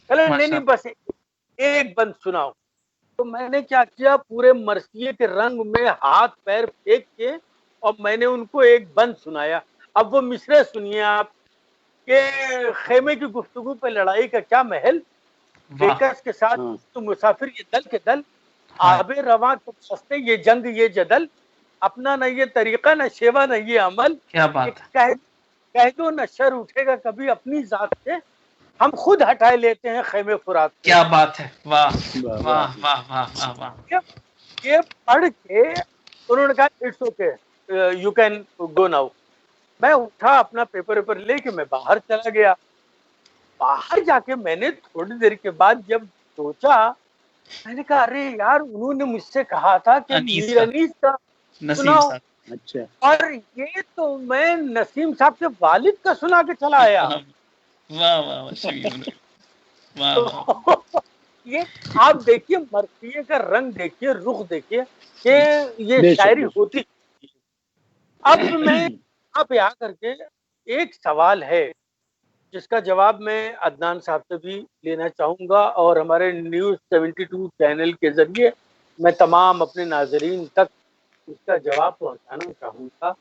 نہیں بس ایک بند سناؤ. تو میں نے کیا کیا, پورے مرثیے کے رنگ میں ہاتھ پیر پھینک کے اور میں نے ان کو ایک بند سنایا. اب وہ مصرع سنیے آپ کہ خیمے کی گفتگو پہ لڑائی کا کیا محل, بیکس کے ساتھ تو مسافر یہ دل کے دل, آب رواں کو سستے یہ جنگ یہ جدل, اپنا نہ یہ طریقہ نہ شیوا نہ یہ عمل, کہہ دو نہ شر اٹھے گا کبھی اپنی ذات سے, ہم خود ہٹائے لیتے ہیں خیمے فرات سے. کیا بات ہے, واہ واہ واہ واہ واہ. یہ پڑھ کے انہوں نے کہا it's okay you can go now. میں اٹھا اپنا پیپر لے کے میں باہر چلا گیا. باہر جا کے میں نے تھوڑی دیر کے بعد جب سوچا, میں نے کہا ارے یار انہوں نے مجھ سے کہا تھا کہ میر انیس کا سناؤ, اور یہ تو میں نسیم صاحب کے والد کا سنا کے چلا آیا. یہ آپ دیکھیے مرثیے کا رنگ دیکھیے, رخ دیکھیے کہ یہ شاعری ہوتی. اب میں آپ آ کر کے ایک سوال ہے جس کا جواب میں عدنان صاحب سے بھی لینا چاہوں گا اور ہمارے نیوز 72 چینل کے ذریعے میں تمام اپنے ناظرین تک اس کا جواب پہنچانا چاہوں گا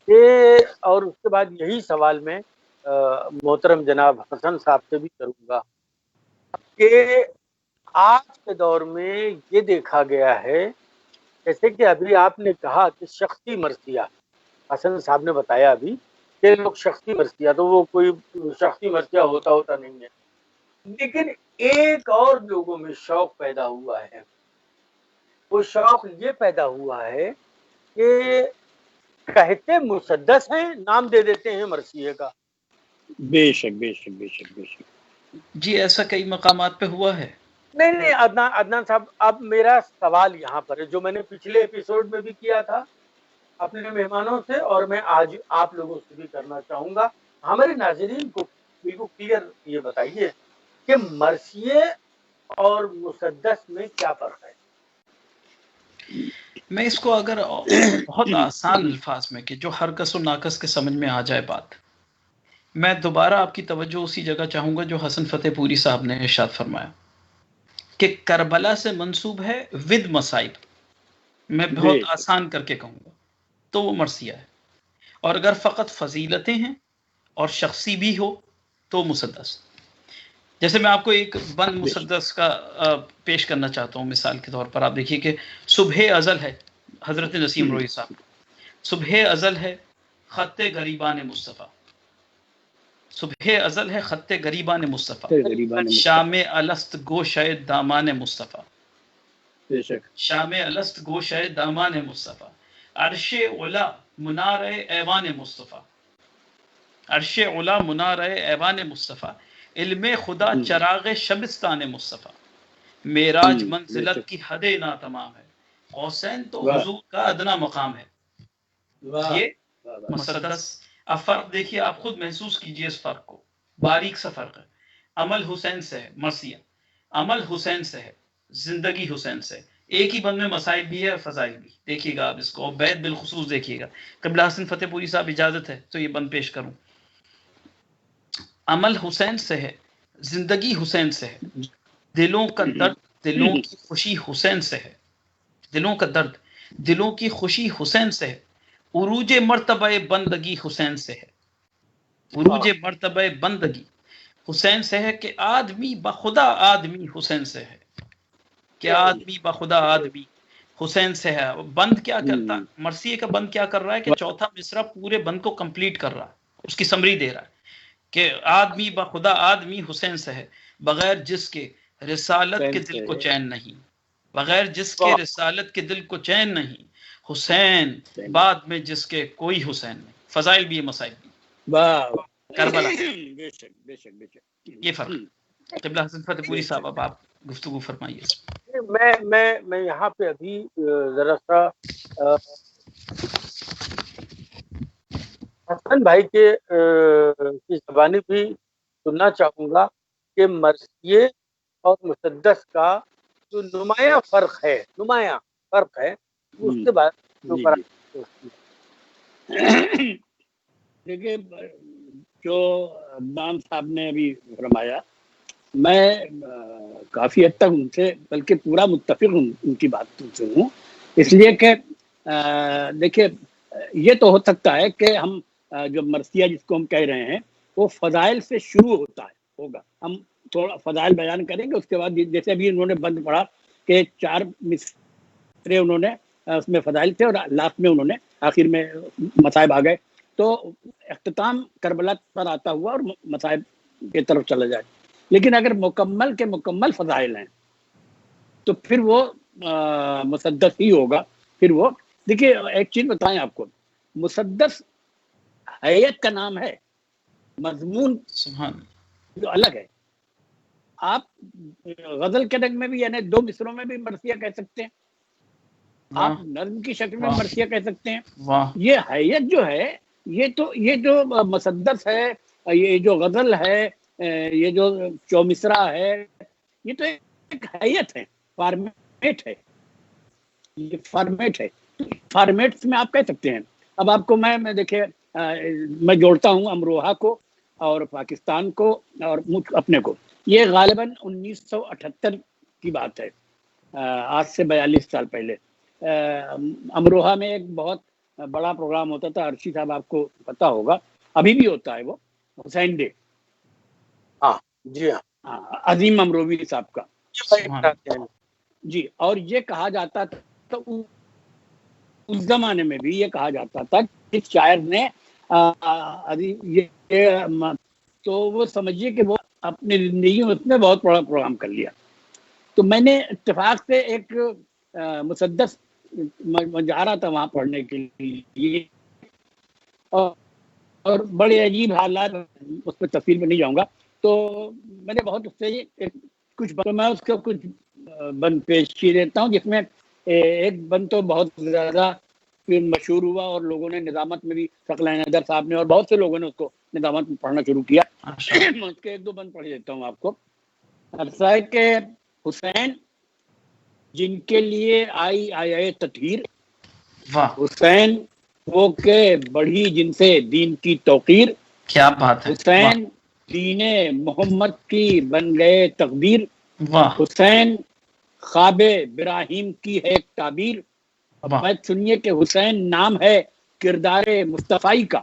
کہ, اور اس کے بعد یہی سوال میں محترم جناب حسن صاحب سے بھی کروں گا کہ آج کے دور میں یہ دیکھا گیا ہے جیسے کہ ابھی آپ نے کہا کہ شخصی مرثیہ, حسن صاحب نے بتایا ابھی کہ لوگ شخصی مرثیہ، تو وہ کوئی شخصی مرثیہ ہوتا نہیں ہے، لیکن ایک اور لوگوں میں شوق پیدا ہوا ہے. وہ شوق یہ پیدا ہوا ہے کہ کہتے مسدس ہیں، نام دے دیتے ہیں مرثیے کا. بے شک بے شک بے شک بے شک. جی ایسا کئی مقامات پہ ہوا ہے. نہیں عدنان صاحب، اب میرا سوال یہاں پر ہے جو میں نے پچھلے ایپیسوڈ میں بھی کیا تھا اپنے مہمانوں سے، اور میں آج آپ لوگوں سے بھی کرنا چاہوں گا. ہمارے ناظرین کو بالکل کلیئر یہ بتائیے کہ مرثیے اور مسدس میں کیا فرق ہے. میں اس کو اگر بہت آسان الفاظ میں کہ جو ہر کس و ناقص کے سمجھ میں آ جائے بات، میں دوبارہ آپ کی توجہ اسی جگہ چاہوں گا جو حسن فتح پوری صاحب نے ارشاد فرمایا کہ کربلا سے منسوب ہے ود مصائب. میں بہت آسان کر کے کہوں گا تو وہ مرثیہ ہے. اور اگر فقط فضیلتیں ہیں اور شخصی بھی ہو تو مسدس. جیسے میں آپ کو ایک بند مسدس کا پیش کرنا چاہتا ہوں مثال کے طور پر. آپ دیکھیے کہ صبح ازل ہے، حضرت نسیم روحی صاحب، صبح ازل ہے خط غریبان مصطفیٰ، صبح ازل ہے خط غریبان مصطفیٰ، شام الست گو شاید دامان مصطفیٰ، شام الست گو شاید دامان مصطفیٰ، عرش علا منار ایوان مصطفیٰ، عرش علا منار ایوان مصطفیٰ، علم خدا چراغ شبستان مصطفیٰ، معراج منزلت کی حد ناتمام ہے، قوسین تو حضور کا ادنا مقام ہے. یہ مسدس. اب فرق دیکھیے، آپ خود محسوس کیجئے اس فرق کو. باریک سا فرق ہے. عمل حسین سے ہے مرثیہ، عمل حسین سے ہے، زندگی حسین سے. ایک ہی بند میں مسائل بھی ہے، فضائل بھی. دیکھیے گا آپ اس کو، بیت بالخصوص دیکھیے گا. قبلہ حسن فتح پوری صاحب اجازت ہے تو یہ بند پیش کروں. عمل حسین سے ہے، زندگی حسین سے ہے، دلوں کا درد، دلوں کی خوشی حسین سے ہے، دلوں کا درد، دلوں کی خوشی حسین سے ہے، عروج مرتبہ بندگی حسین سے ہے، عروج مرتبہ بندگی حسین سے ہے، کہ آدمی بخدا آدمی حسین سے ہے، کہ آدمی بخدا آدمی حسین سے ہے. بند کیا کرتا، مرثیے کا بند کیا کر رہا ہے کہ چوتھا مصرع پورے بند کو کمپلیٹ کر رہا ہے، اس کی سمری دے رہا ہے کہ آدمی بخدا آدمی حسین سے ہے، بغیر جس کے رسالت کے دل کو چین نہیں، بغیر جس کے رسالت کے دل کو چین نہیں، حسین بعد میں جس کے کوئی حسین نہیں. فضائل بھی ہے، مسائل بھی. کربلا یہ فرق. قبلہ حسن فتح پوری صاحب اب آپ گفتگو فرمائیے. میں یہاں پہ ابھی ذرا سا حسن بھائی کی زبانی بھی سننا چاہوں گا کہ مرثیے اور مسدس کا جو نمایاں فرق ہے اس کے بعد دیکھیے جو عدنان صاحب نے ابھی فرمایا، میں کافی حد تک ان سے بلکہ پورا متفق ان کی بات سے ہوں. اس لیے کہ دیکھیے یہ تو ہو سکتا ہے کہ ہم جو مرثیہ جس کو ہم کہہ رہے ہیں وہ فضائل سے شروع ہوگا. ہم تھوڑا فضائل بیان کریں گے، اس کے بعد جیسے ابھی انہوں نے بند پڑھا کہ 4 مصرے انہوں نے اس میں فضائل تھے اور لاسٹ میں انہوں نے آخر میں مصائب آ گئے، تو اختتام کربلا پر آتا ہوا اور مصائب کی طرف چلا جائے. لیکن اگر مکمل کے مکمل فضائل ہیں تو پھر وہ مسدس ہی ہوگا. پھر وہ دیکھیے ایک چیز بتائیں آپ کو، مسدس حیت کا نام ہے، مضمون جو الگ ہے. آپ غزل کے رنگ میں بھی یعنی 2 مصروں میں بھی مرثیہ کہہ سکتے ہیں، آپ نظم کی شکل میں مرثیہ کہہ سکتے ہیں. یہ حیت جو ہے، یہ جو مسدس ہے، یہ جو غزل ہے، یہ جو چومصرا ہے، یہ تو ایک حیت ہے، فارمیٹ ہے. یہ فارمیٹ ہے، فارمیٹس میں آپ کہہ سکتے ہیں. اب آپ کو میں دیکھیں، میں جوڑتا ہوں امروہہ کو اور پاکستان کو اور اپنے کو. یہ غالباً 1978 کی بات ہے، آج سے 42 سال پہلے. امروہہ میں ایک بہت بڑا پروگرام ہوتا تھا، ارشی صاحب آپ کو پتا ہوگا، ابھی بھی ہوتا ہے، وہ حسین ڈے. جی ہاں، عظیم امروی صاحب کا. جی، اور یہ کہا جاتا تھا اس زمانے میں بھی یہ کہا جاتا تھا کہ شاعر نے تو وہ سمجھیے کہ وہ اپنی زندگی میں اس نے بہت بڑا پروگرام کر لیا. تو میں نے اتفاق سے ایک مسدس میں جا رہا تھا وہاں پڑھنے کے لیے اور بڑے عجیب حالات، اس پہ تفصیل میں نہیں جاؤں گا. تو میں نے بہت اس سے کچھ میں اس کا کچھ بند پیش کی دیتا ہوں، جس میں ایک بند تو بہت زیادہ مشہور ہوا اور لوگوں نے نظامت میں بھی، ثقلین حیدر صاحب نے اور بہت سے لوگوں نے اس کو نظامت میں پڑھنا شروع کیا. میں اس کے ایک دو بند پڑھ دیتا ہوں آپ کو. عرصہ ہے کہ حسین جن کے لیے آئی تطہیر، حسین وہ کہ بڑھی جن سے دین کی توقیر، کیا بات ہے، حسین دین محمد کی بن گئے تقدیر، حسین خواب ابراہیم کی ہے ایک تعبیر. میں سنیے کہ حسین نام ہے کردار مصطفی کا،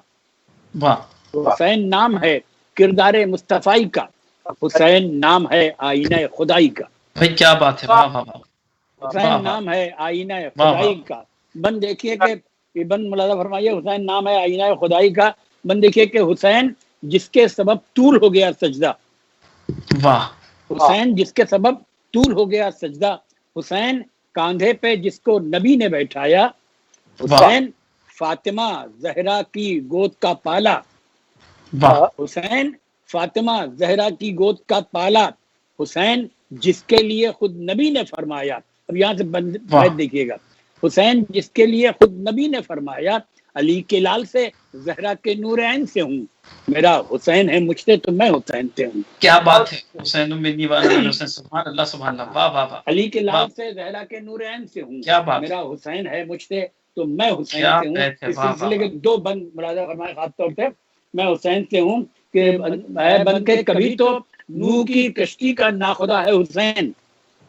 حسین نام ہے کردار مصطفی کا، حسین نام ہے آئینہ خدائی کا. بھائی کیا بات ہے، واہ واہ واہ. حسین نام ہے آئینہ خدائی کا. بند دیکھیے کہ یہ بند ملاحظہ فرمائیے، حسین نام ہے آئینہ خدائی کا. بند دیکھیے کہ حسین جس کے سبب طول ہو گیا سجدہ، واہ، حسین جس کے سبب طول ہو گیا سجدہ، حسین کاندھے پہ جس کو نبی نے بیٹھایا، حسین فاطمہ زہرا کی گود کا پالا، حسین فاطمہ زہرا کی گود کا پالا، حسین جس کے لیے خود نبی نے فرمایا. اب یہاں سے بیت دیکھیے گا، حسین جس کے لیے خود نبی نے فرمایا، علی کے لال سے زہرا کے نور عین سے ہوں، میرا حسین ہے مجھ سے تو میں حسین سے ہوں. کیا بات ہے، حسین منی والا حسین، سبحان اللہ سبحان اللہ، واہ واہ واہ. علی کے لال سے زہرا کے نور عین سے ہوں، کیا بات، میرا حسین ہے مجھ سے تو میں حسین سے ہوں. اس سلسلے کے دو بند ملاحظہ فرمائے خاص طور سے، میں حسین سے ہوں کہ بن کے کبھی تو نوح کی کشتی کا ناخدا ہے حسین،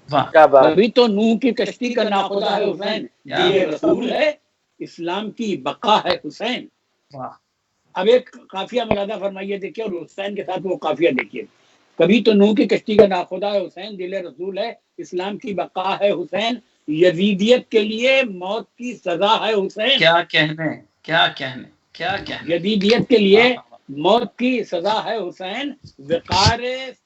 کبھی تو نوح کی کشتی کا ناخدا ہے حسین، یہ رسول ہے اسلام کی بقا ہے حسین. اب ایک قافیہ ملاحظہ فرمائیے دیکھیے، اور حسین کے ساتھ وہ قافیہ دیکھیے. کبھی تو نوح کی کشتی کا ناخدا ہے حسین، دل رسول ہے اسلام کی بقا ہے حسین، یزیدیت کے لیے موت کی سزا ہے حسین. کیا کہنے، کیا کہنے، کیا کہنے. یزیدیت کے لیے موت کی سزا ہے حسین، وقار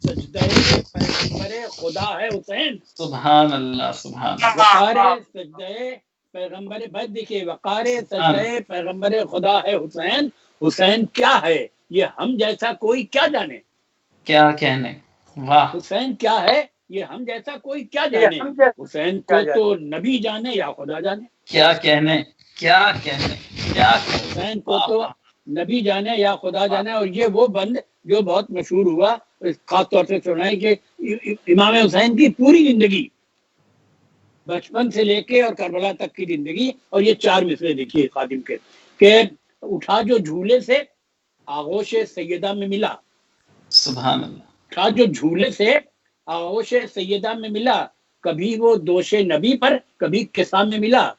سجدہ پیغمبر خدا ہے حسین. سبحان اللہ سبحان اللہ. وقار سجدہ پیغمبر، بات دیکھیے، وقار سجدہ پیغمبر خدا ہے حسین. حسین کیا ہے یہ ہم جیسا کوئی کیا جانے، کیا کہنے، واہ. حسین کیا ہے یہ ہم جیسا کوئی کیا جانے، حسین کو تو نبی جانے یا خدا جانے. کیا کہنے، کیا کہنے، کیا کہنے. حسین کو تو نبی جانے یا خدا جانے. اور یہ وہ بند جو بہت مشہور ہوا، خاص طور سے سنائے کہ امام حسین کی پوری زندگی، بچپن سے لے کے اور کربلا تک کی زندگی، اور یہ چار مصرے دیکھیے خادم کے کہ اٹھا جو جھولے سے آغوش سیدہ میں ملا، سبحان اللہ. اٹھا جو جھولے سے آغوش سیدہ میں ملا، کبھی وہ دوش نبی پر کبھی قصہ میں ملا،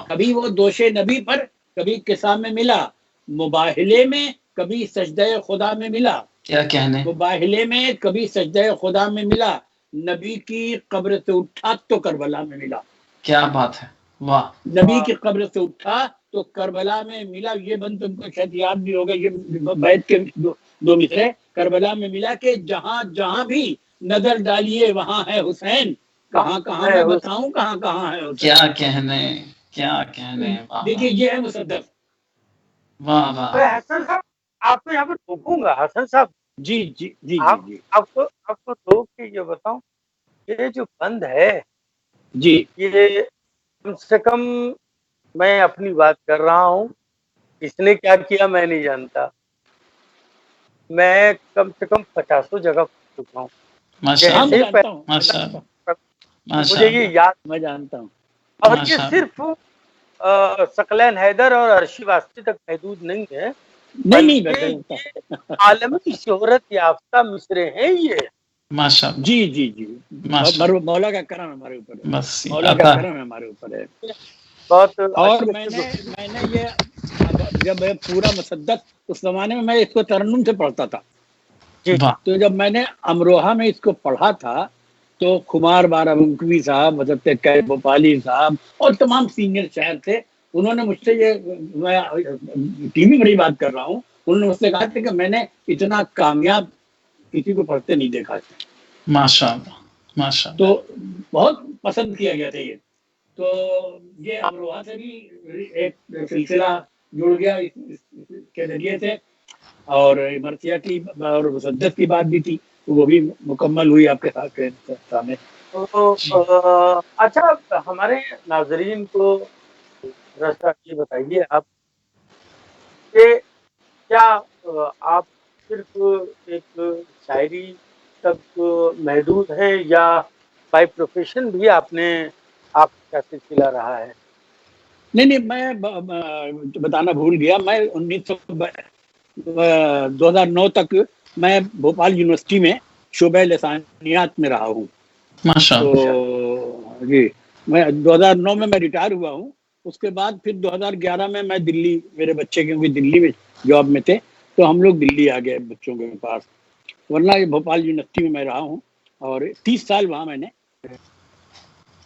کبھی وہ دوش نبی پر کبھی قصہ میں ملا، مباہلے میں کبھی سجدہ خدا میں ملا. کیا کہنے، مباہلے میں کبھی سجدہ خدا میں ملا، نبی کی قبر سے اٹھا تو کربلا میں ملا. کیا بات ہے، واہ. نبی کی قبر سے اٹھا تو کربلا میں ملا. یہ بند تم کو شاید یاد بھی ہوگا، یہ بیت کے دو مصرے، کربلا میں ملا کہ جہاں جہاں بھی نظر ڈالیے وہاں ہے حسین، کہاں کہاں میں بتاؤں کہاں کہاں ہے حسین. کیا کہنے، کیا کہنے. دیکھیے یہ ہے مصدق. واہ واہ. حسن صاحب آپ کو یہاں پر روکوں گا، حسن صاحب جی جی جی جی آپ کو روک کے یہ بتاؤں، یہ جو بند ہے جی، یہ کم سے کم میں اپنی بات کر رہا ہوں، اس نے کیا کیا میں نہیں جانتا، میں کم سے کم 50 جگہ پڑھ چکا ہوں. مجھے یہ یاد، میں جانتا ہوں. اور یہ صرف ثقلین حیدر اور عرشی واسطے تک محدود نہیں ہے، نہیں عالمی شہرت یافتہ مصرے ہیں یہ. ماشاءاللہ. جی جی جی، مولا کا کرم ہمارے اوپر ہے، بس مولا کا کرم ہمارے اوپر ہے. بہت. اور میں نے یہ جب پورا مصدق اس زمانے میں اس کو ترنم سے پڑھتا تھا، تو جب میں نے امروہہ میں اس کو پڑھا تھا تو خمار بارہ بنکوی صاحب، حضرت قیب بھوپالی صاحب اور تمام سینئر شاعر تھے، انہوں نے مجھ سے یہ، میں ٹی وی پر ہی بات کر رہا ہوں، انہوں نے مجھ سے کہا تھا کہ میں نے اتنا کامیاب کسی کو پڑھتے نہیں دیکھا تھا. ماشاء اللہ ماشاء اللہ. تو بہت پسند کیا گیا تھا یہ. تو یہ امروہہ سے بھی ایک سلسلہ جڑ گیا اس کے ذریعے سے، اور مرثیہ کی اور مسدس کی بات بھی تھی، وہ بھی مکمل ہوئی آپ کے سامنے. اچھا، ہمارے ناظرین کو رسا یہ بتائیے آپ کہ کیا آپ صرف ایک شاعری تک محدود ہیں یا بائی پروفیشن بھی آپ کا سلسلہ رہا ہے؟ نہیں، میں بتانا بھول گیا، میں 2009 تک میں بھوپال یونیورسٹی میں شعبہ لسانیات میں رہا ہوں. تو جی، میں 2009 میں ریٹائر ہوا ہوں. اس کے بعد پھر 2011 میں دلی، میرے بچے کیونکہ دلی میں جاب میں تھے تو ہم لوگ دلی آ گئے بچوں کے پاس، ورنہ یہ بھوپال یونیورسٹی میں رہا ہوں اور 30 سال وہاں میں نے.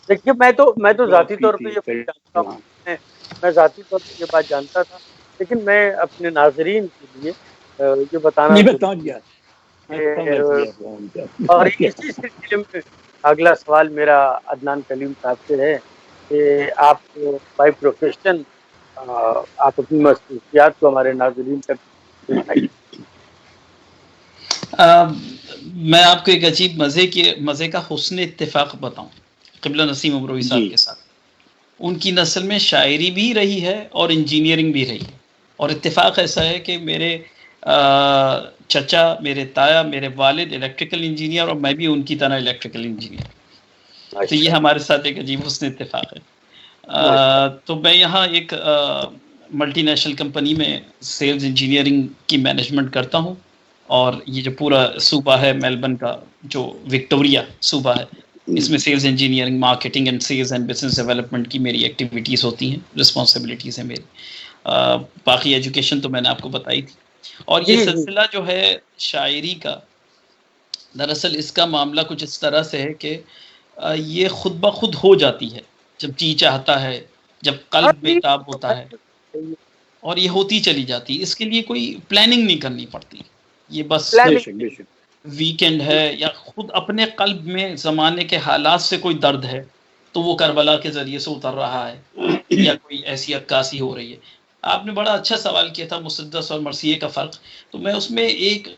دیکھیے، میں تو ذاتی طور پہ یہ جانتا ہوں، میں ذاتی طور پہ یہ بات جانتا تھا، لیکن میں اپنے ناظرین کے لیے یہ بتانا اور اسی سلسلے میں اگلا سوال میرا عدنان کلیم صاحب سے ہے کہ آپ بائی پروفیشن آپ اپنی مصروفیات کو ہمارے ناظرین تک دکھائیے. میں آپ کو ایک عجیب مزے کا حسن اتفاق بتاؤں. قبلہ نسیم امروہی صاحب کے ساتھ ان کی نسل میں شاعری بھی رہی ہے اور انجینئرنگ بھی رہی ہے، اور اتفاق ایسا ہے کہ میرے چچا، میرے تایا، میرے والد الیکٹریکل انجینئر اور میں بھی ان کی طرح الیکٹریکل انجینئر. تو یہ ہمارے ساتھ ایک عجیب حسن اتفاق ہے. تو میں یہاں ایک ملٹی نیشنل کمپنی میں سیلز انجینئرنگ کی مینجمنٹ کرتا ہوں، اور یہ جو پورا صوبہ ہے میلبرن کا، جو وکٹوریا صوبہ ہے، اس میں sales engineering, marketing and sales and business development کی میری ایکٹیویٹیز ہوتی ہیں، رسپانسبلٹیز ہیں میری. باقی ایجوکیشن تو میں نے آپ کو بتائی تھی. اور یہ سلسلہ جو ہے شاعری کا، دراصل اس کا معاملہ کچھ اس طرح سے ہے کہ یہ خود بخود ہو جاتی ہے جب جی چاہتا ہے، جب قلب بیتاب ہوتا ہے، اور یہ ہوتی چلی جاتی ہے. اس کے لیے کوئی پلاننگ نہیں کرنی پڑتی، یہ بس ویکینڈ ہے یا خود اپنے قلب میں زمانے کے حالات سے کوئی درد ہے تو وہ کربلا کے ذریعے سے اتر رہا ہے، یا کوئی ایسی عکاسی ہو رہی ہے. آپ نے بڑا اچھا سوال کیا تھا مسدس اور مرثیے کا فرق، تو میں اس میں ایک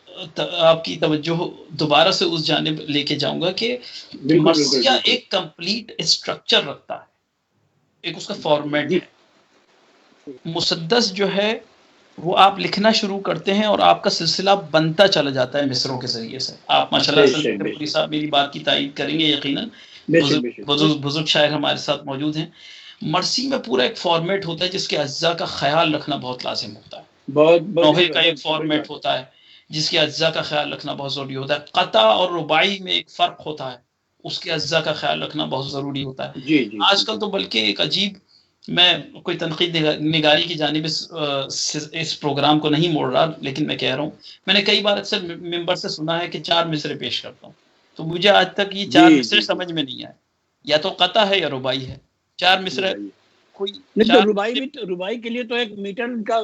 آپ کی توجہ دوبارہ سے اس جانب لے کے جاؤں گا کہ مرثیہ ایک کمپلیٹ اسٹرکچر رکھتا ہے، ایک اس کا فارمیٹ ہے. مسدس جو ہے وہ آپ لکھنا شروع کرتے ہیں اور آپ کا سلسلہ بنتا چلا جاتا ہے مصروں کے ذریعے سے. آپ ماشاءاللہ صاحب میری بات کی تائید کریں گے یقیناً، بزرگ شاعر ہمارے ساتھ موجود ہیں. مرثی میں پورا ایک فارمیٹ ہوتا ہے جس کے اجزاء کا خیال رکھنا بہت لازم ہوتا ہے. نوحے کا ایک فارمیٹ ہوتا ہے جس کے اجزاء کا خیال رکھنا بہت ضروری ہوتا ہے. قطع اور رباعی میں ایک فرق ہوتا ہے، اس کے اجزاء کا خیال رکھنا بہت ضروری ہوتا ہے. آج کل تو بلکہ ایک عجیب، میں کوئی تنقید نگاری کی جانب اس پروگرام کو نہیں موڑ رہا، لیکن میں کہہ رہا ہوں، میں نے کئی بار اکثر ممبر سے سنا ہے کہ 4 مصرے پیش کرتا ہوں، تو مجھے آج تک یہ 4 مصرے سمجھ میں نہیں آئے، یا تو قطع ہے یا رباعی ہے. 4 مصرے کوئی رباعی کے لیے تو ایک میٹر کا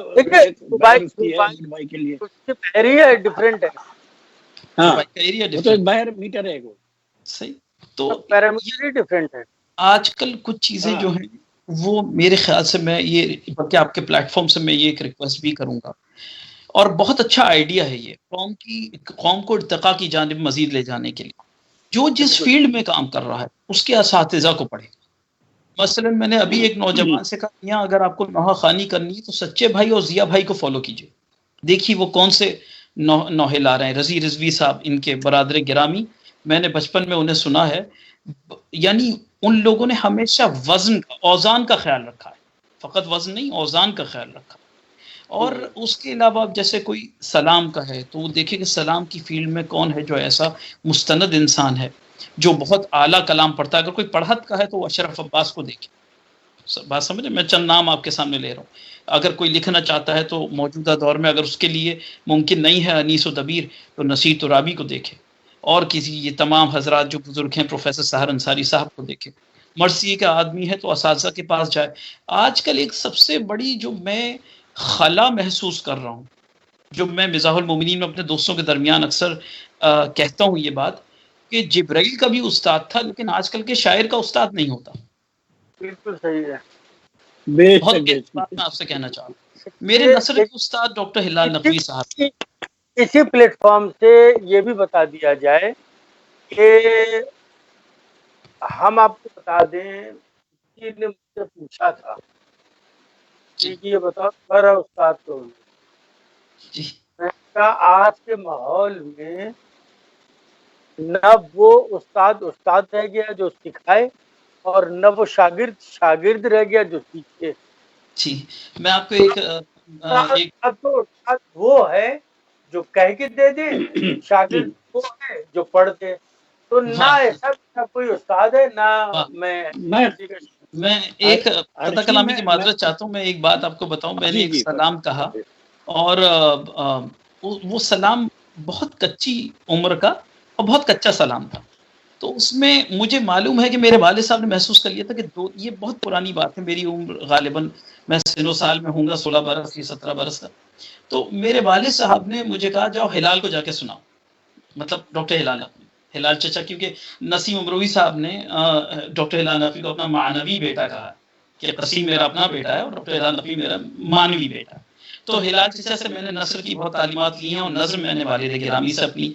رباعی کے لیے ایریا ڈیفرنٹ ہے. ہاں، ایریا ڈیفرنٹ، باہر میٹر ہے وہ صحیح. تو پیرامیٹر ڈیفرنٹ ہے. آج کل کچھ چیزیں جو ہیں وہ میرے خیال سے، میں یہ بلکہ آپ کے پلیٹ فارم سے میں یہ ایک ریکویسٹ بھی کروں گا، اور بہت اچھا آئیڈیا ہے یہ قوم کو ارتقاء کی جانب مزید لے جانے کے لیے. جو جس فیلڈ میں کام کر رہا ہے اس کے اساتذہ کو پڑھے. مثلا میں نے ابھی ایک نوجوان سے کہا، یہاں اگر آپ کو نوحہ خوانی کرنی ہے تو سچے بھائی اور ضیاء بھائی کو فالو کیجیے، دیکھیے وہ کون سے نوحے لا رہے ہیں. رضی رضوی صاحب، ان کے برادر گرامی، میں نے بچپن میں انہیں سنا ہے، یعنی ان لوگوں نے ہمیشہ وزن کا، اوزان کا خیال رکھا ہے، فقط وزن نہیں، اوزان کا خیال رکھا. اور اس کے علاوہ جیسے کوئی سلام کا ہے تو وہ دیکھے کہ سلام کی فیلڈ میں کون ہے جو ایسا مستند انسان ہے جو بہت اعلیٰ کلام پڑھتا ہے. اگر کوئی پڑھت کا ہے تو وہ اشرف عباس کو دیکھے. بات سمجھے، میں چند نام آپ کے سامنے لے رہا ہوں. اگر کوئی لکھنا چاہتا ہے تو موجودہ دور میں اگر اس کے لیے ممکن نہیں ہے انیس و دبیر، تو نصیر ترابی کو دیکھے. اور کسی یہ تمام حضرات جو بزرگ ہیں، پروفیسر سحر انصاری صاحب کو دیکھیں، مرثیے کا آدمی ہے تو اساتذہ کے پاس جائے. آج کل ایک سب سے بڑی جو میں خلا محسوس کر رہا ہوں، جو میں مزاح المومنین میں اپنے دوستوں کے درمیان اکثر کہتا ہوں یہ بات، کہ جبرائیل کا بھی استاد تھا لیکن آج کل کے شاعر کا استاد نہیں ہوتا. بالکل صحیح ہے. بہت بات میں آپ سے کہنا چاہ رہا ہوں. میرے نثر کے استاد ڈاکٹر ہلال نقوی صاحب. اسی پلیٹ فارم سے یہ بھی بتا دیا جائے کہ ہم آپ کو بتا دیں، کسی نے مجھ سے پوچھا تھا کہ یہ بتاؤ تمہارا استاد کون ہے؟ میں نے کہا آج کے ماحول میں نہ وہ استاد رہ گیا جو سکھائے، اور نہ وہ شاگرد رہ گیا جو سیکھے. جی میں آپ کو ایک استاد وہ ہے جو کہہ کے دے دے، شاگرد وہ ہے جو پڑھ دے. تو نہ ایسا کوئی استاد ہے، نہ میں ایک قطع کلامی کی معذرت چاہتا ہوں. میں ایک بات آپ کو بتاؤں، میں نے ایک سلام کہا اور وہ سلام بہت کچی عمر کا اور بہت کچا سلام تھا. تو اس میں مجھے معلوم ہے کہ میرے والد صاحب نے محسوس کر لیا تھا کہ یہ بہت پرانی بات ہے، میری عمر غالباً میں 9 سال میں ہوں گا، 16 برس یا 17 برس کا. تو میرے والد صاحب نے مجھے کہا جاؤ ہلال کو جا کے سناؤ، مطلب ڈاکٹر ہلال چچا، کیونکہ نسیم امروی صاحب نے ڈاکٹر ہلال نقوی کو اپنا معنوی بیٹا کہا کہ قسیم میرا اپنا بیٹا ہے اور ڈاکٹر ہلال نقوی میرا معنوی بیٹا ہے. تو ہلال چچا سے میں نے نثر کی بہت تعلیمات لی ہیں اور نظم میں نے والد گرامی سے اپنی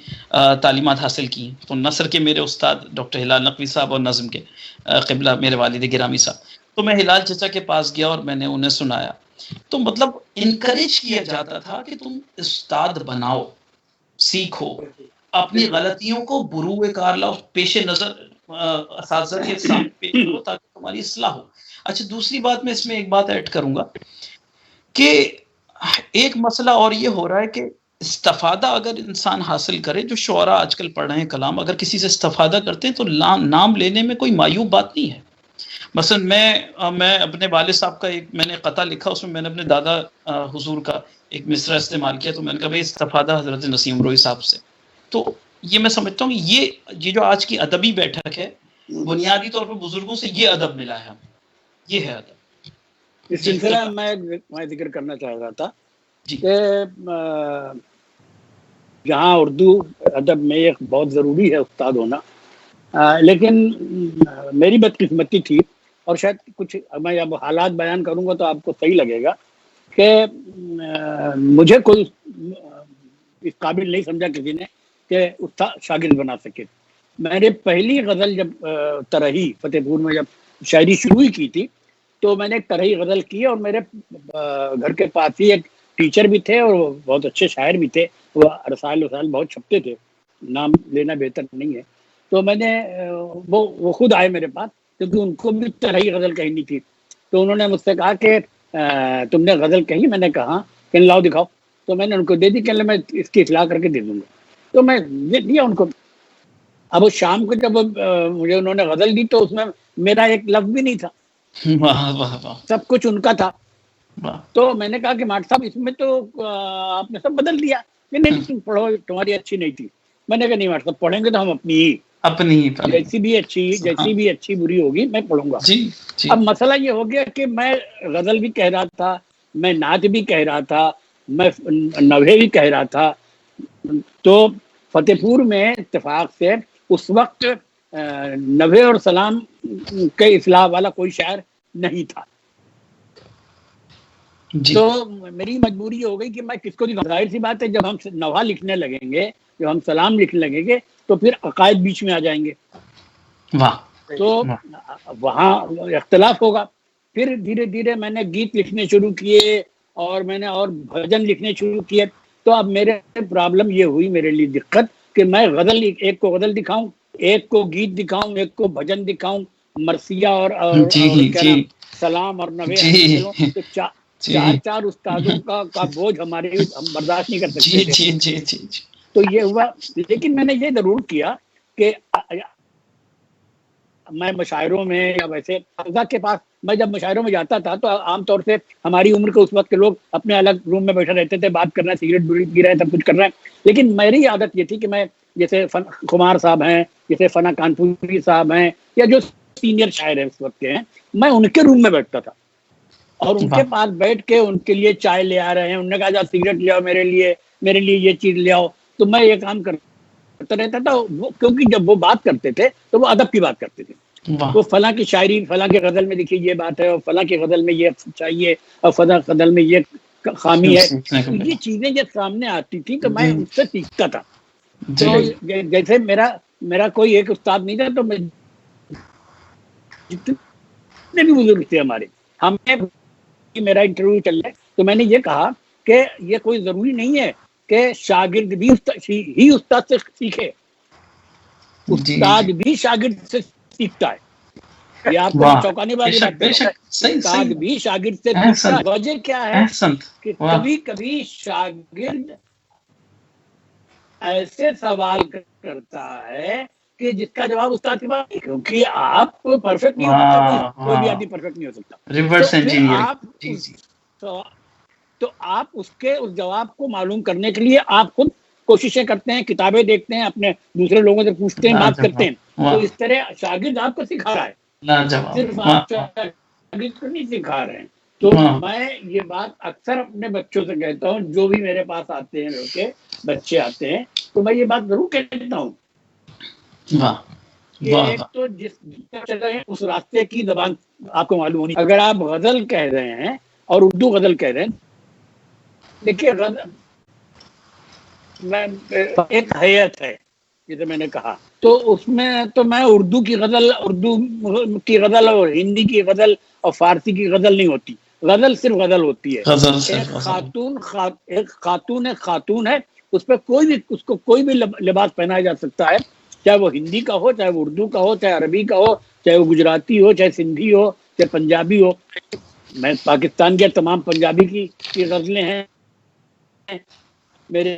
تعلیمات حاصل کی ہیں. تو نثر کے میرے استاد ڈاکٹر ہلال نقوی صاحب اور نظم کے قبلہ میرے والد گرامی صاحب. تو میں ہلال چچا کے پاس گیا اور میں نے انہیں سنایا. تو مطلب انکریج کیا جاتا تھا کہ تم استاد بناؤ، سیکھو، اپنی غلطیوں کو بروئے کار لاؤ، پیش نظر اساتذہ کے سامنے پیش کرو تاکہ تمہاری اصلاح ہو. اچھا دوسری بات میں اس میں ایک بات ایڈ کروں گا کہ ایک مسئلہ اور یہ ہو رہا ہے کہ استفادہ اگر انسان حاصل کرے، جو شعراء آج کل پڑھ رہے ہیں کلام، اگر کسی سے استفادہ کرتے ہیں تو نام لینے میں کوئی معیوب بات نہیں ہے. مثلا میں اپنے والد صاحب کا ایک میں نے قطع لکھا، اس میں میں نے اپنے دادا حضور کا ایک مصرع استعمال کیا. تو میں نے کہا بھائی استفادہ حضرت نسیم امروئی صاحب سے. تو یہ میں سمجھتا ہوں کہ یہ جو آج کی ادبی بیٹھک ہے، بنیادی طور پر بزرگوں سے یہ ادب ملا ہے ہمیں، یہ ہے ادب. اس سلسلہ میں ذکر کرنا چاہ رہا تھا کہ جہاں اردو ادب میں ایک بہت ضروری ہے استاد ہونا، لیکن میری بدقسمتی تھی، اور شاید کچھ میں اب حالات بیان کروں گا تو آپ کو صحیح لگے گا، کہ مجھے کوئی اس قابل نہیں سمجھا کسی نے کہ استاد شاگرد بنا سکے. میں نے پہلی غزل جب ترہی فتح پور میں جب شاعری شروع کی تھی تو میں نے ایک ترہی غزل کی، اور میرے گھر کے پاس ہی ایک ٹیچر بھی تھے اور بہت اچھے شاعر بھی تھے، وہ رسائل بہت چھپتے تھے، نام لینا بہتر نہیں ہے. تو میں نے وہ خود آئے میرے پاس کیونکہ ان کو بھی ترہی غزل کہنی تھی. تو انہوں نے مجھ سے کہا کہ تم نے غزل کہی؟ میں نے کہا کہ لاؤ دکھاؤ. تو میں نے ان کو دے دی کہ میں اس کی اصلاح کر کے دے دوں گا. تو میں دیا ان کو. اب شام کو جب مجھے انہوں نے غزل دی تو اس میں میرا ایک لفظ بھی نہیں تھا، سب کچھ ان کا تھا. تو میں نے کہا کہ ماٹ صاحب اس میں تو آپ نے سب بدل دیا. نہیں تم پڑھو، تمہاری اچھی نہیں تھی. میں نے کہا نہیں ماٹ صاحب، پڑھیں گے تو ہم اپنی جیسی بھی اچھی بری ہوگی میں پڑھوں گا. اب مسئلہ یہ ہو گیا کہ میں غزل بھی کہہ رہا تھا، میں نعت بھی کہہ رہا تھا، میں نوحے بھی کہہ رہا تھا. تو فتح پور میں اتفاق سے اس وقت نوحے اور سلام کے اصلاح والا کوئی شاعر نہیں تھا. تو میری مجبوری ہو گئی کہ میں کس کو دکھاؤں. ظاہر سی بات ہے جب ہم نوحہ لکھنے لگیں گے، جب ہم سلام لکھنے لگیں گے تو پھر عقائد بیچ میں آ جائیں گے، تو وہاں اختلاف ہوگا. پھر دھیرے دھیرے میں نے گیت لکھنے شروع کیے اور میں نے اور بھجن لکھنے شروع کیے. تو اب میرے پرابلم یہ ہوئی، میرے لیے دقت، کہ میں غزل ایک کو غزل دکھاؤں، ایک کو گیت دکھاؤں، ایک کو بھجن دکھاؤں، مرثیہ اور سلام اور نوحے. تو چار استادوں کا بوجھ ہم برداشت نہیں کر سکتے. تو یہ ہوا. لیکن میں نے یہ ضرور کیا کہ میں مشاعروں میں یا ویسے کے پاس میں جب مشاعروں میں جاتا تھا تو عام طور سے ہماری عمر کے اس وقت کے لوگ اپنے الگ روم میں بیٹھے رہتے تھے، بات کر رہے ہیں، سگریٹ پی رہے ہیں، سب کچھ کر رہے ہیں. لیکن میری عادت یہ تھی کہ میں جیسے کمار صاحب ہیں، جیسے فنا کانپوری صاحب ہیں، یا جو سینئر شاعر ہیں اس وقت کے ہیں، میں ان کے روم میں بیٹھتا تھا اور ان کے پاس بیٹھ کے ان کے لیے چائے لے آ رہے ہیں، انہوں نے کہا جا سگریٹ لے آؤ میرے لیے یہ چیز لے آؤ، تو میں یہ کام کرتا رہتا تھا، کیونکہ جب وہ بات کرتے تھے تو وہ ادب کی بات کرتے تھے، وہ فلاں کی شاعری، فلاں کے غزل میں دیکھیے یہ بات ہے، اور فلاں کے غزل میں یہ چاہیے، اور فلاں غزل میں یہ خامی ہے، تو یہ چیزیں جب سامنے آتی تھی تو میں ان سے سیکھتا تھا۔ تو جیسے میرا کوئی ایک استاد نہیں تھا، تو میں جتنے بھی بزرگ تھے ہمارے، ہمیں میرا انٹرویو چل رہا ہے تو میں نے یہ کہا کہ یہ کوئی ضروری نہیں ہے کہ شاگرد بھی ہی استاد سے سیکھے، استاد بھی شاگرد سے سیکھتا ہے۔ یہ آپ کو چوکانے والی بات ہے، استاد بھی شاگرد سے سیکھتا ہے۔ وجہ کیا ہے کہ کبھی کبھی شاگرد ایسے سوال کرتا ہے کہ جس کا جواب استاد کے پاس، کیونکہ آپ پرفیکٹ نہیں ہو سکتا، کوئی بھی آدمی پرفیکٹ نہیں ہو سکتا، ریورس تو آپ اس کے اس جواب کو معلوم کرنے کے لیے آپ خود کوششیں کرتے ہیں، کتابیں دیکھتے ہیں، اپنے دوسرے لوگوں سے پوچھتے ہیں، بات کرتے ہیں، تو اس طرح شاگرد آپ کو سکھا رہا ہے، صرف آپ شاگرد کو نہیں سکھا رہے ہیں۔ تو میں یہ بات اکثر اپنے بچوں سے کہتا ہوں، جو بھی میرے پاس آتے ہیں لوگ کے بچے آتے ہیں، تو میں یہ بات ضرور کہتا ہوں کہ ایک تو جس چل رہے ہیں اس راستے کی زبان آپ کو معلوم ہونی، اگر آپ غزل کہہ رہے ہیں اور اردو غزل کہہ رہے ہیں، دیکھیے ایک حیت ہے جیسے میں نے کہا، تو اس میں تو میں اردو کی غزل اور ہندی کی غزل اور فارسی کی غزل نہیں ہوتی، غزل صرف غزل ہوتی ہے۔ ایک خاتون ہے، اس پہ اس کو کوئی بھی لباس پہنایا جا سکتا ہے، چاہے وہ ہندی کا ہو، چاہے وہ اردو کا ہو، چاہے عربی کا ہو، چاہے وہ گجراتی ہو، چاہے سندھی ہو، چاہے پنجابی ہو۔ میں پاکستان کے تمام پنجابی کی غزلیں ہیں میرے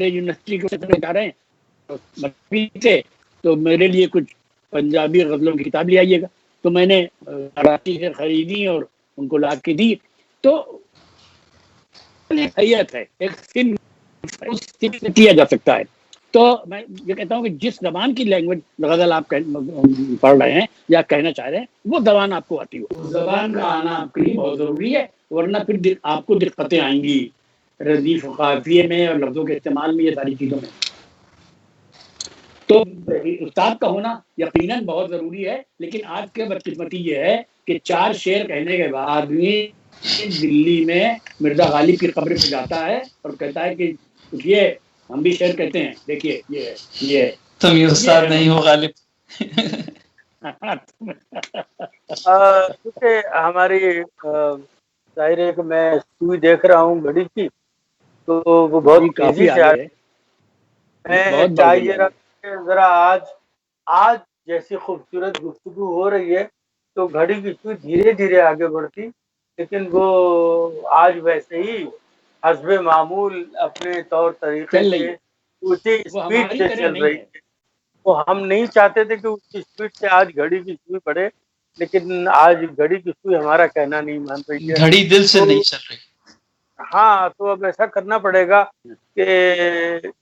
یونیورسٹی کے بتا رہے ہیں، تو میرے لیے کچھ پنجابی غزلوں کی کتاب لے آئیے گا، تو میں نے کراچی سے خریدی اور ان کو لا کے دی۔ تو حیت ہے، ایک کیا جا سکتا ہے۔ تو میں یہ کہتا ہوں کہ جس زبان کی لینگویج غزل آپ پڑھ رہے ہیں یا کہنا چاہ رہے ہیں، وہ زبان آپ کو آتی ہو، زبان کا آنا آپ کے لیے بہت ضروری ہے، ورنہ پھر آپ کو دقتیں آئیں گی ردیف قافیے میں اور لفظوں کے استعمال میں، یہ ساری چیزوں میں۔ تو استاد کا ہونا یقیناً بہت ضروری ہے، لیکن آج کے بدقسمتی یہ ہے کہ 4 شعر کہنے کے بعد آدمی دلی میں مرزا غالب کی قبر پہ جاتا ہے اور کہتا ہے کہ یہ ہم بھی شعر کہتے ہیں، دیکھیے یہ تم یہ استاد نہیں ہو غالب۔ کیونکہ ہماری ظاہر ہے کہ میں سوئی دیکھ رہا ہوں گھڑی کی، تو وہ بہت تیزی سے میں چاہیے ذرا آج جیسی خوبصورت گفتگو ہو رہی ہے تو گھڑی کی سوئی دھیرے دھیرے آگے بڑھتی، لیکن وہ آج ویسے ہی حسب معمول اپنے طور طریقے سے اسی اسپیڈ سے چل رہی ہے۔ وہ ہم نہیں چاہتے تھے کہ اس اسپیڈ سے آج گھڑی کی سوئی بڑھے، لیکن آج گھڑی کی سوئی ہمارا کہنا نہیں مان رہی ہے، گھڑی دل سے نہیں چل رہی۔ ہاں، تو اب ایسا کرنا پڑے گا کہ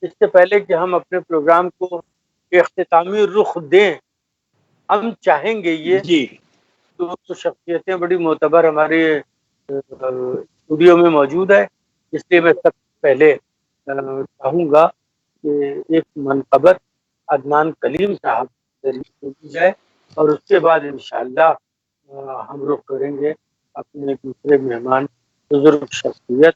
اس سے پہلے کہ ہم اپنے پروگرام کو اختتامی رخ دیں، ہم چاہیں گے یہ تو شخصیتیں بڑی معتبر ہمارے اسٹوڈیو میں موجود ہے، اس لیے میں سب پہلے چاہوں گا کہ ایک منقبت عدنان کلیم صاحب کی جائے اور اس کے بعد انشاءاللہ ہم رخ کریں گے اپنے دوسرے مہمان بزرگ شخصیت۔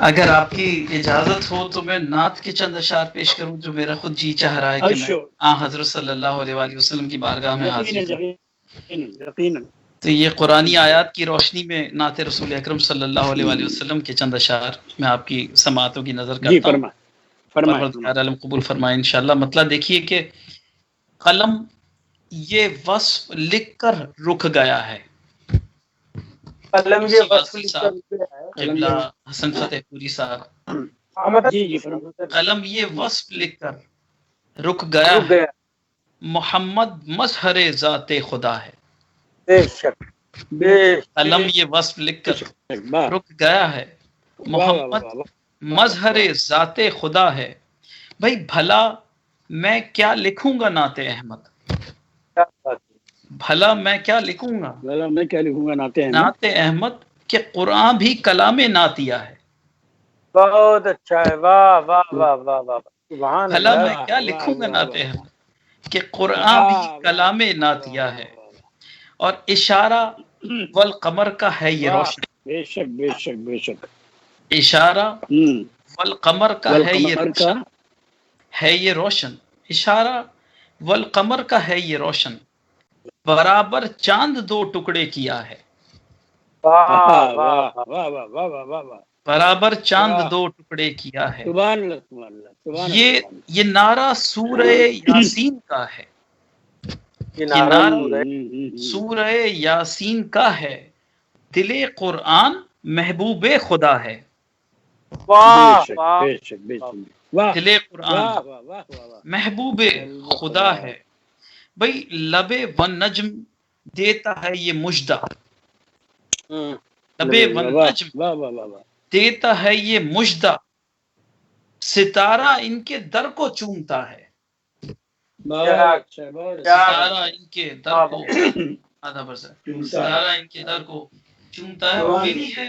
اگر آپ کی اجازت ہو تو میں نعت کے چند اشعار پیش کروں جو میرا خود جی چاہ رہا ہے کہ میں حضرت صلی اللہ علیہ وآلہ وسلم کی بارگاہ میں حاضر ہوں۔ تو یہ قرآنی آیات کی روشنی میں نعت رسول اکرم صلی اللہ علیہ وآلہ وسلم کے چند اشعار میں آپ کی سماعتوں کی نظر کرتا ہوں، پروردگار عالم قبول فرمائے انشاءاللہ۔ مطلب دیکھیے کہ قلم یہ وصف لکھ کر رک گیا ہے، قلم یہ وصف لکھ کر رک گیا ہے، قبلہ حسن فتح پوری صاحب، قلم یہ وصف لکھ کر رک گیا ہے، محمد مظہر ذات خدا ہے۔ بے شک قلم یہ وصف لکھ کر رک گیا ہے، محمد مظہر ذات خدا ہے. بھائی بھلا میں کیا لکھوں گا نعت احمد، بھلا میں کیا لکھوں گا نعت احمد کہ قرآن بھی کلام نعتیہ ہے. بہت اچھا ہے، واہ واہ واہ واہ واہ، سبحان بھلا اللہ. میں کیا لکھوں گا نعت احمد کہ قرآن بھی کلام نعتیہ ہے. اور اشارہ والقمر کا ہے یہ روشن، بے شک بے شک بے شک. اشارہ والقمر کا ہے یہ روشن، ہے یہ روشن. اشارہ والقمر کا ہے یہ روشن، برابر چاند دو ٹکڑے کیا ہے. واہ واہ واہ، برابر چاند دو ٹکڑے کیا ہے. سبحان اللہ سبحان اللہ سبحان یہ اللہ. یہ نعرہ سورہ یاسین کا ہے، یہ یہ نعرہ نعرہ سورہ یاسین کا ہے. دل قرآن محبوب خدا ہے. واہ بے واہ، شک بے شک. واہ دل قرآن واہ واہ واہ واہ. محبوب خدا ہے. بھئی لب ون نجم دیتا ہے یہ مجدہ، لب ون نجم واہ واہ واہ واہ. دیتا ہے یہ مجدہ، ستارہ ان کے در کو چومتا ہے. بہت اچھا بہت اچھا. ستارہ ان کے در کو آدھا برسر، ستارہ ان کے در کو چومتا ہے. اور ملی ہے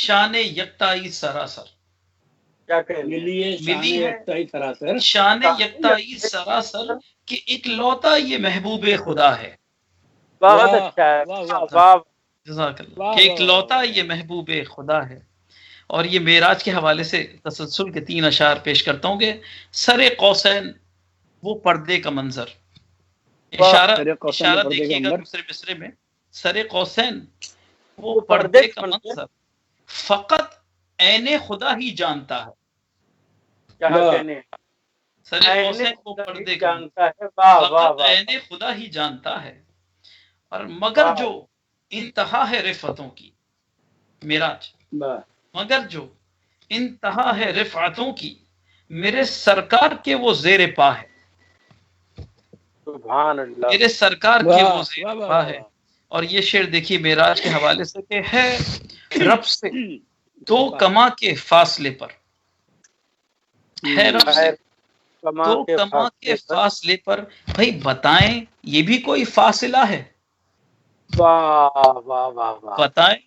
شان یکتائی سراسر، کیا کہیں گے؟ ملی ہے شان یکتائی سراسر کہ اکلوتا یہ محبوب خدا ہے. بہت اچھا ہے، واہ واہ. جزاک اللہ. کہ اکلوتا یہ محبوب خدا ہے. اور یہ معراج کے حوالے سے تسلسل کے 3 اشعار پیش کرتا ہوں کہ سر قوسین وہ پردے کا منظر. اشارہ دیکھیے گا دوسرے مصرے میں، سر قوسین وہ پردے کا منظر، فقط عین خدا ہی جانتا ہے. کیا کہنے، سر قوسین وہ پردے کا منظر، جانتا ہے، واہ واہ فقط واہ. عین خدا ہی جانتا ہے. اور مگر جو انتہا ہے رفعتوں کی، معراج، مگر جو انتہا ہے رفعتوں کی، میرے سرکار کے وہ زیر پا ہے. سبحان اللہ. میرے سرکار کے وہ زیر پا ہے. اور یہ شعر دیکھیے معراج کے حوالے سے کہ ہے رب سے 2 کما کے فاصلے پر، ہے رب سے 2 کما کے فاصلے پر. بھائی بتائیں یہ بھی کوئی فاصلہ ہے؟ واہ واہ واہ واہ، بتائیں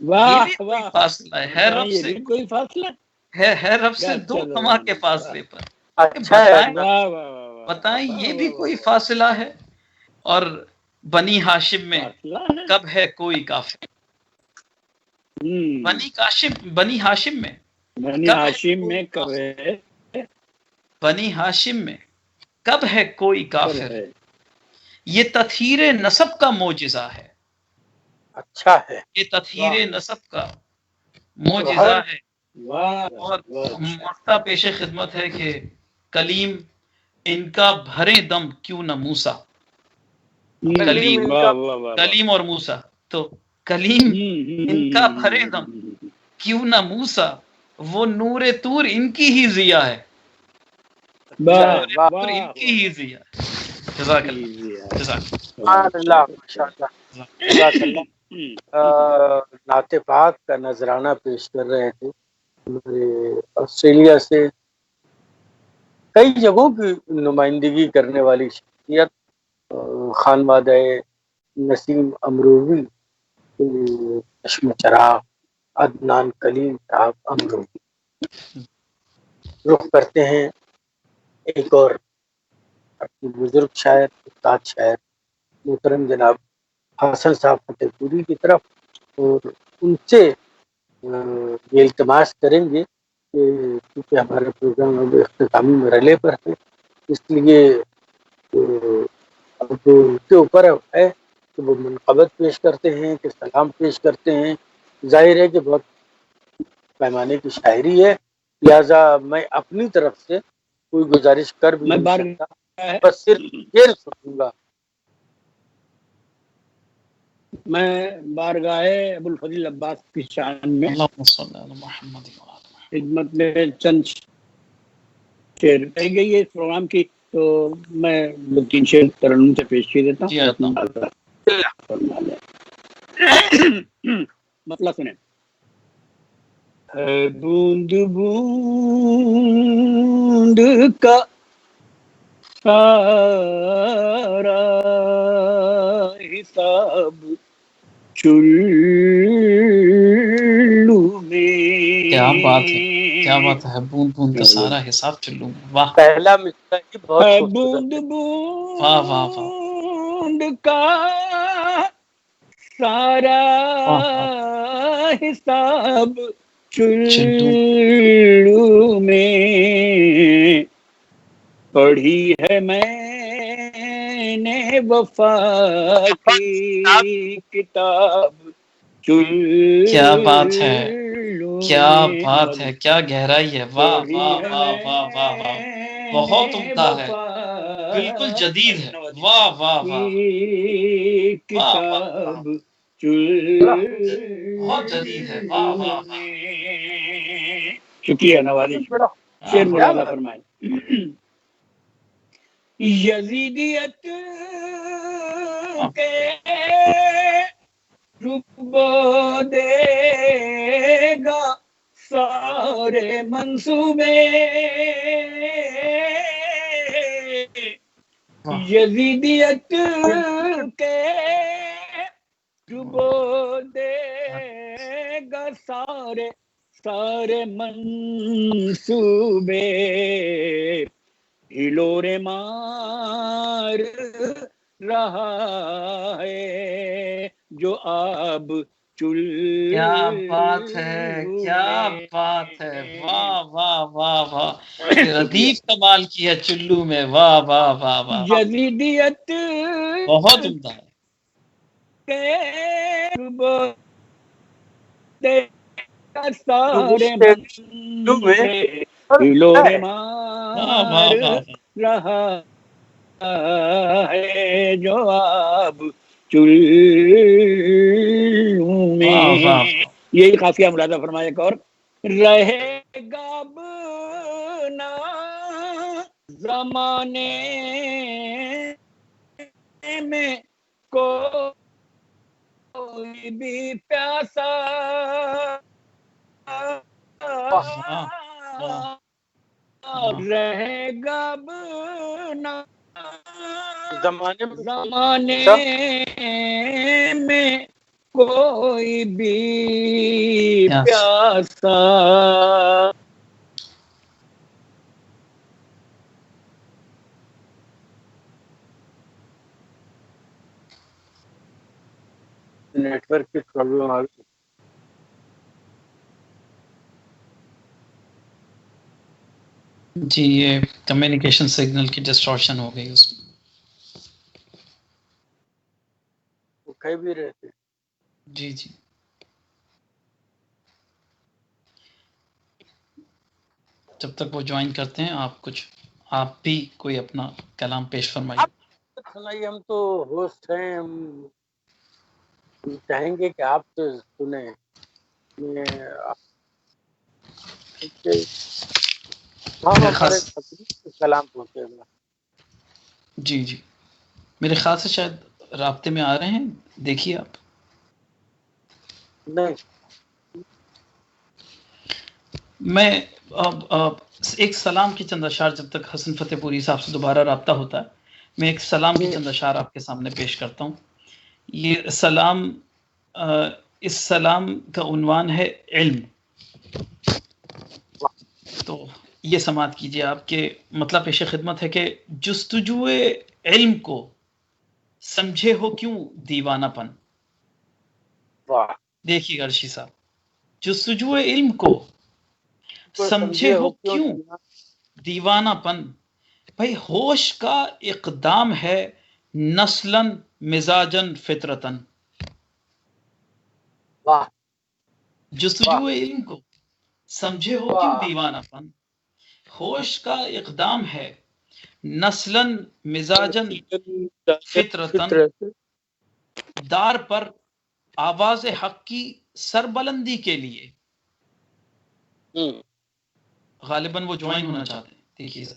یہ بھی کوئی فاصلہ ہے رب سے، کوئی فاصلہ ہے رب سے 2 کما کے فاصلے پر. اچھا ہے. بتائیں یہ بھی کوئی فاصلہ ہے؟ اور بنی ہاشم میں کب ہے کوئی کافر، بنی ہاشم میں کب ہے، بنی ہاشم میں کب ہے کوئی کافر. یہ تطہیر نسب کا معجزہ ہے. اچھا ہے، یہ تطہیر نسب کا معجزہ ہے. اور مقطع پیش خدمت ہے کہ کلیم ان کا بھرے دم کیوں نہ موسیٰ. کلیم اور موسیٰ، تو کلیم ان کا بھرے دم کیوں نہ موسیٰ، وہ نور طور ان کی ہی ضیا ہے، نور ان کی ہی ضیا. جزاک اللہ، سبحان اللہ، ماشاءاللہ، جزاک اللہ. نعت پاک کا نذرانہ پیش کر رہے تھے ہمارے آسٹریلیا سے کئی جگہوں کی نمائندگی کرنے والی شخصیت خانوادہ نسیم امروی، چشم چراغ عدنان کلیم صاحب امروی. رخ کرتے ہیں ایک اور اپنے بزرگ شاعر، استاد شاعر محترم جناب حسن صاحب فتح پوری کی طرف، اور ان سے یہ التماس کریں گے کہ کیونکہ ہمارا پروگرام اب اختتامی مرحلے پر ہے، اس لیے اب ان کے اوپر ہے کہ وہ منقبت پیش کرتے ہیں کہ سلام پیش کرتے ہیں. ظاہر ہے کہ بہت پیمانے کی شاعری ہے، لہذا میں اپنی طرف سے کوئی گزارش کر بھی نہیں سکتا، بس صرف شعر سنوں گا. میں بارگاہ ابو الفضل عباس کی شان میں خدمت میں چند شعر رہ گئی ہے اس پروگرام کی، تو میں 2-3 شعر ترنم سے پیش کر دیتا ہوں. مسئلہ سنیں. ہے بوند بوند کا سارا حساب چلو میں. کیا بات ہے، کیا بات ہے، بوند بوند کا سارا حساب چلو میں. واہ پہلا مصرع ہی بہت ہے خوبصورت بوند ہے. واہ واہ واہ بوند کا سارا واہ واہ. حساب چلو چلو میں پڑھی ہے میں نے وفا کی کتاب کیا بات ہے، چلو کیا میں. بات ہے، کیا گہرائی ہے. واہ پڑھی واہ ہے واہ واہ واہ واہ. میں بہت نے عمدہ ہے، وفا بالکل جدید ہے. واہ واہ کی واہ واہ واہ واہ. کتاب بڑا بہت جدید ہے. واہ چلو واہ واہ. میں. شکریہ نوازش. بڑا شعر واہ کیا واہ. ملازہ بات. فرمائیں. یزیدیت کے ڈبو دے گا سارے منصوبے. واہ. یزیدیت کے ڈبو دے گا سارے سارے منصوبے. ہلور مار رہا ہے جو آب کیا بات ہے، چلو کیا میں. بات ہے. واہ واہ واہ واہ. ردیف کمال کی ہے چلو میں. واہ واہ واہ واہ. یزیدیت بہت عمدہ ہے. کے ڈبو دے گا سارے ڈوبتے میں منصوبے. اور ہلور ہے واہ واہ مار واہ واہ. رہا ہے جو آب چلو واہ میں. واہ. یہی قافیہ ملازہ فرمایا. ایک اور رہے گا نا زمانے میں کوئی بھی پیاسا واہ واہ. رہے گا نا زمانے میں زمانے سب میں کوئی بھی یس. پیاسا. نیٹ ورک کی پرابلم آ گئی. جی یہ کمیونیکیشن سگنل کی ڈسٹارشن ہو گئی اس میں. وہ کہہ بھی رہے تھے. جی جی. جب تک وہ جوائن کرتے ہیں آپ بھی کوئی اپنا کلام پیش فرمائیے. آپ سنائیے. ہم تو ہوسٹ ہیں. ہم چاہیں گے کہ آپ سے سنیں. ہم میرے خاص ہمارے تقریب کلام پہنچے گا. جی جی میرے خیال سے شاید رابطے میں آ رہے ہیں. دیکھیے آپ. نہیں میں ایک سلام کی چند اشعار جب تک حسن فتح پوری صاحب سے دوبارہ رابطہ ہوتا ہے میں ایک سلام کی چند اشعار آپ کے سامنے پیش کرتا ہوں. یہ سلام اس سلام کا عنوان ہے علم. تو یہ سماعت کیجیے آپ کے مطلب پیش خدمت ہے کہ جستجو علم کو سمجھے ہو کیوں دیوانہ پن. واہ. دیکھیے عرشی صاحب جستجو علم کو سمجھے ہو کیوں دیوانہ پن. بھائی ہوش کا اقدام ہے نسلاً مزاجن فطرتن. واہ جستجو علم کو سمجھے ہو کیوں دیوانہ پن. ہوش کا اقدام ہے نسلاً مزاجن فطرتن. فطرت. دار پر آواز حق کی سربلندی کے لیے. غالباً وہ جوائن ہونا چاہتے ہیں. دیکھیے سر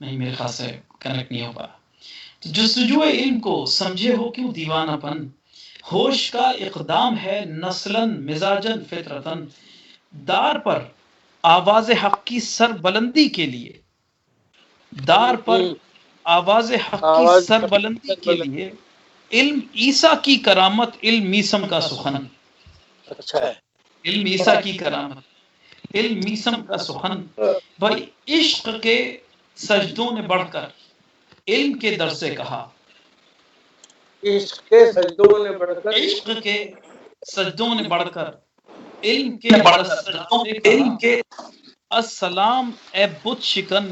نہیں میرے خیال سے کنیکٹ نہیں ہوگا. جستجو علم کو سمجھے ہو کیوں دیوانہ پن، ہوش کا اقدام ہے نسلاً مزاجن فطرتن، دار پر آواز حق کی سر بلندی کے لیے، دار پر آواز حق کی سر بلندی کے لیے، علم عیسیٰ کی کرامت، علم میسم کا سخن، اچھا ہے، علم عیسیٰ کی کرامت، علم میسم کا سخن، بھائی عشق کے سجدوں نے بڑھ کر علم کے در سے کہا، عشق کے سجدوں نے بڑھ کر، عشق کے سجدوں نے بڑھ کر علم کے سجدوں سے کہا، السلام اے بت شکن،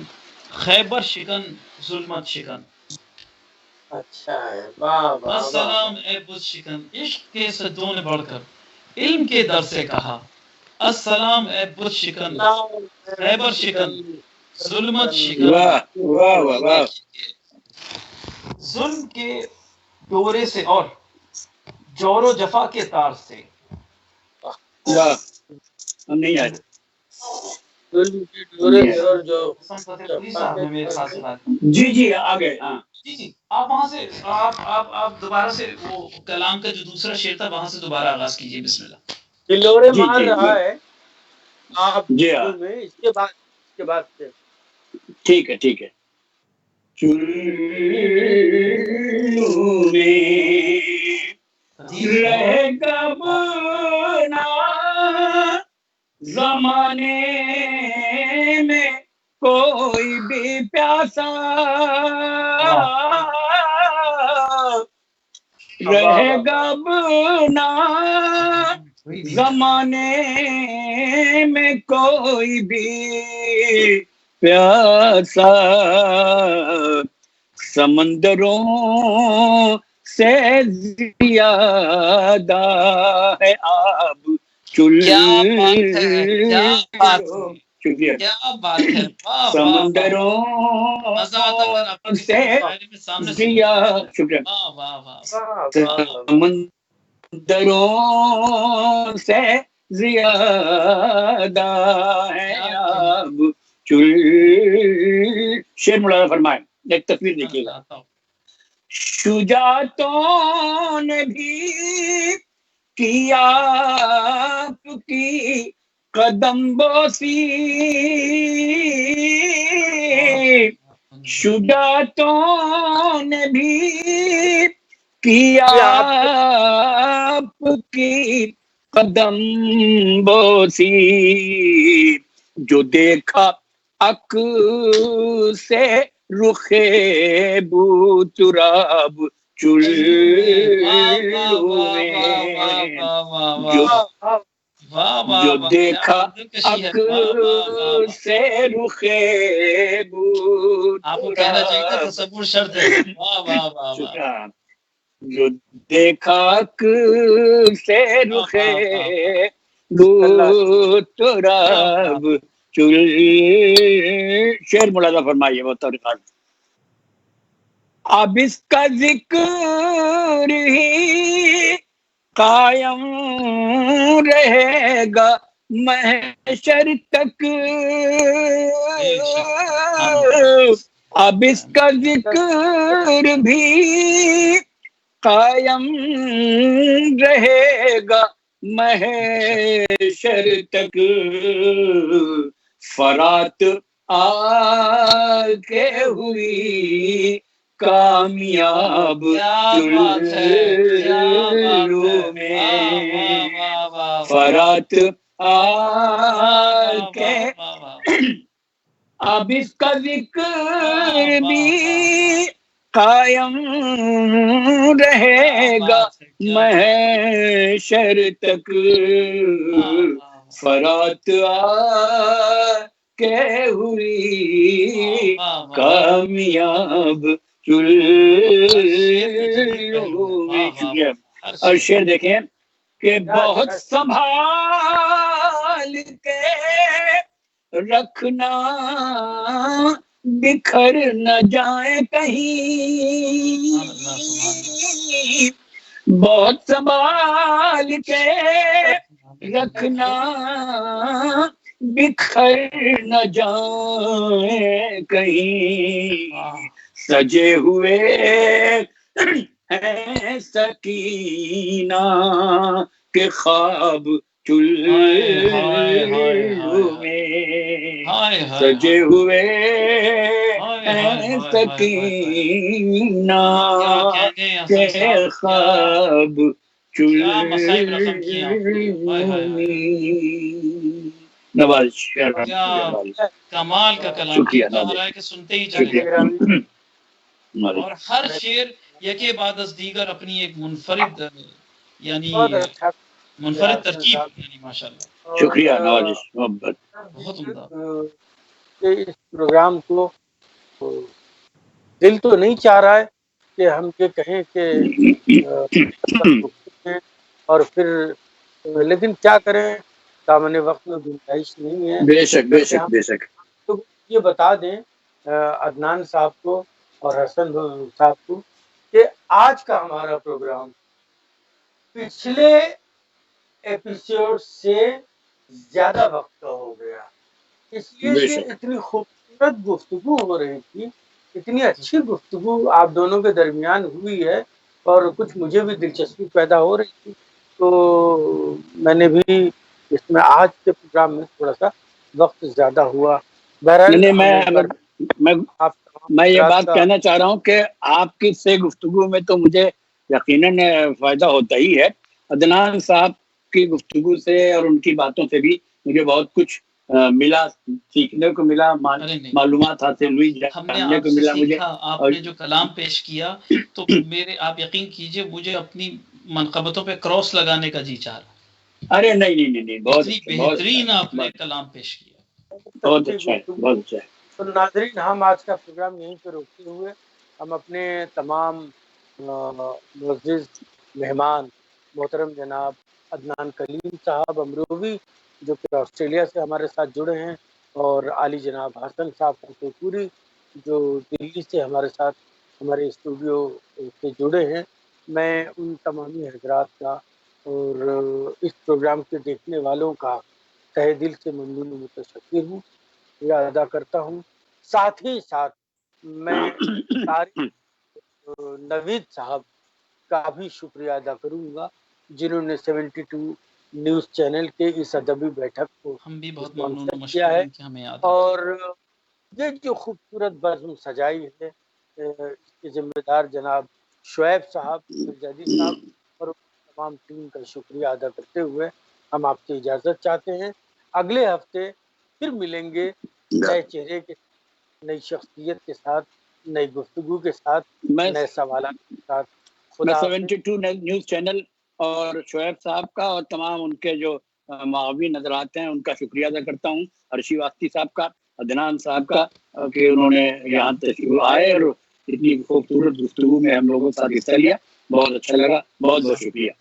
خیبر شکن، ظلمت شکن، اچھا ہے، واہ واہ السلام اے بت شکن، عشق کے سجدوں نے بڑھ کر علم کے در سے کہا، السلام اے بت شکن، خیبر شکن، ظلمت شکن، واہ واہ واہ واہ، ظلم کے دورے سے اور جور و جفا کے تار سے، واہ، ہم نہیں آئے، ظلم کی ڈورے سے اور جو صاحب نے میرے ساتھ سنا، جی جی آ گئے، ہاں جی جی آپ وہاں سے آپ دوبارہ سے وہ کلام کا جو دوسرا شعر تھا وہاں سے دوبارہ آغاز کیجیے، بسم اللہ۔ دلورے مار رہا ہے آپ جی ہاں، میں، اس کے بعد سے ٹھیک ہے ٹھیک ہے، رہے گا بنا زمانے میں کوئی بھی پیاسا، رہے گا بنا زمانے میں کوئی بھی پیاسا، سمندروں سے زیادہ ہے آب شکریہ، کیا بات ہے، سمندروں سے شکریہ، سمندروں سے زیادہ ہے آب شیر مولانا فرمائے، ایک تصویر دیکھیے گا، شجاعتوں نے بھی کیا آپ کی قدم بوسی، شجاعتوں نے بھی کیا آپ کی قدم بوسی، جو دیکھا اک سے رخ بو تراب چلو میں، جو دیکھا اک سے رخ بو تراب، جو دیکھا اک سے رخ بو تراب شعر ملاحظہ فرمائیے وہ طریقہ، اب اس کا ذکر ہی قائم رہے گا محشر تک، اب اس کا ذکر بھی قائم رہے گا محشر تک، فرات آ کے ہوئی کامیاب چلو میں، فرات آ کے اب اس کا ذکر بھی قائم رہے گا محشر تک، فرات آ کے ہوئی کامیاب اور شعر دیکھیں کہ بہت سنبھال کے رکھنا بکھر نہ جائے کہیں، بہت سنبھال کے رکھنا بکھر نہ جائے کہیں، سجے ہوئے ہیں سکینہ کے خواب چلو میں، سجے ہوئے ہیں سکینہ کے خواب چلو میں۔ نواز کمال کا کلام ہے کہ سنتے ہی چلے، اور ہر شعر یکے بعد از دیگر اپنی ایک منفرد یعنی منفرد ترکیب، یعنی ماشاءاللہ۔ شکریہ نوازش، محبت، بہت عمدہ۔ اس پروگرام کو دل تو نہیں چاہ رہا ہے کہ ہم یہ کہیں کہ اور پھر لیکن کیا کریں، دامن وقت میں گنجائش نہیں ہے۔ بے شک بے شک بے شک۔ تو یہ بتا دیں عدنان صاحب کو اور حسن صاحب کو کہ آج کا ہمارا پروگرام پچھلے ایپیسوڈ سے زیادہ وقت کا ہو گیا، اس لیے کہ اتنی خوبصورت گفتگو ہو رہی تھی، اتنی اچھی گفتگو آپ دونوں کے درمیان ہوئی ہے، اور کچھ مجھے بھی دلچسپی پیدا ہو رہی تھی، تو میں نے بھی اس میں آج کے پروگرام میں تھوڑا سا وقت زیادہ ہوا۔ بہرحال میں یہ بات کہنا چاہ رہا ہوں کہ آپ کی سے گفتگو میں تو مجھے یقیناً فائدہ ہوتا ہی ہے، عدنان صاحب کی گفتگو سے اور ان کی باتوں سے بھی مجھے بہت کچھ ملا، سیکھنے کو ملا، معلومات حاصل ہوئی، جاننے کو ملا مجھے۔ آپ نے جو کلام پیش کیا تو میرے، آپ یقین کیجئے مجھے اپنی منقبتوں پہ کراس لگانے کا جی چاہ رہا۔ ارے نہیں، بہت بہترین آپ نے کلام پیش کیا، بہت اچھا ہے، بہت اچھا ہے۔ تو ناظرین، ہم آج کا پروگرام یہیں پہ روکتے ہوئے ہم اپنے تمام معزز مہمان محترم جناب عدنان کلیم صاحب امروی جو کہ آسٹریلیا سے ہمارے ساتھ جڑے ہیں، اور عالی جناب حسن صاحب فتح جو دلی سے ہمارے ساتھ ہمارے اسٹوڈیو سے جڑے ہیں، میں ان تمامی حضرات کا اور اس پروگرام کے دیکھنے والوں کا تہہ دل سے ممنون و متشکر ہوں، یہ ادا کرتا ہوں۔ ساتھ ہی ساتھ میں نوید صاحب کا بھی شکریہ ادا کروں گا جنہوں نے 72 نیوز چینل کے اس ادبی بیٹھک کو ہم بھی بہت ممنون و مشکور ہیں کہ ہمیں یاد ہے، اور یہ جو خوبصورت بزم سجائی ہے اس کے ذمہ دار جناب شعیب صاحب، مرزادی صاحب اور تمام ٹیم کا شکریہ ادا کرتے ہوئے ہم آپ سے اجازت چاہتے ہیں۔ اگلے ہفتے پھر ملیں گے نئے چہرے کے، نئی شخصیت کے ساتھ، نئی گفتگو کے ساتھ، نئے سوالات کے ساتھ۔ میں 72 نیوز چینل اور شعیب صاحب کا اور تمام ان کے جو معاون حضرات ہیں ان کا شکریہ ادا کرتا ہوں، ارشی واسطی صاحب کا، عدنان صاحب کا کہ انہوں نے یہاں تشریف آئے اور اتنی خوبصورت گفتگو میں ہم لوگوں کے ساتھ حصہ لیا، بہت اچھا لگا، بہت بہت شکریہ۔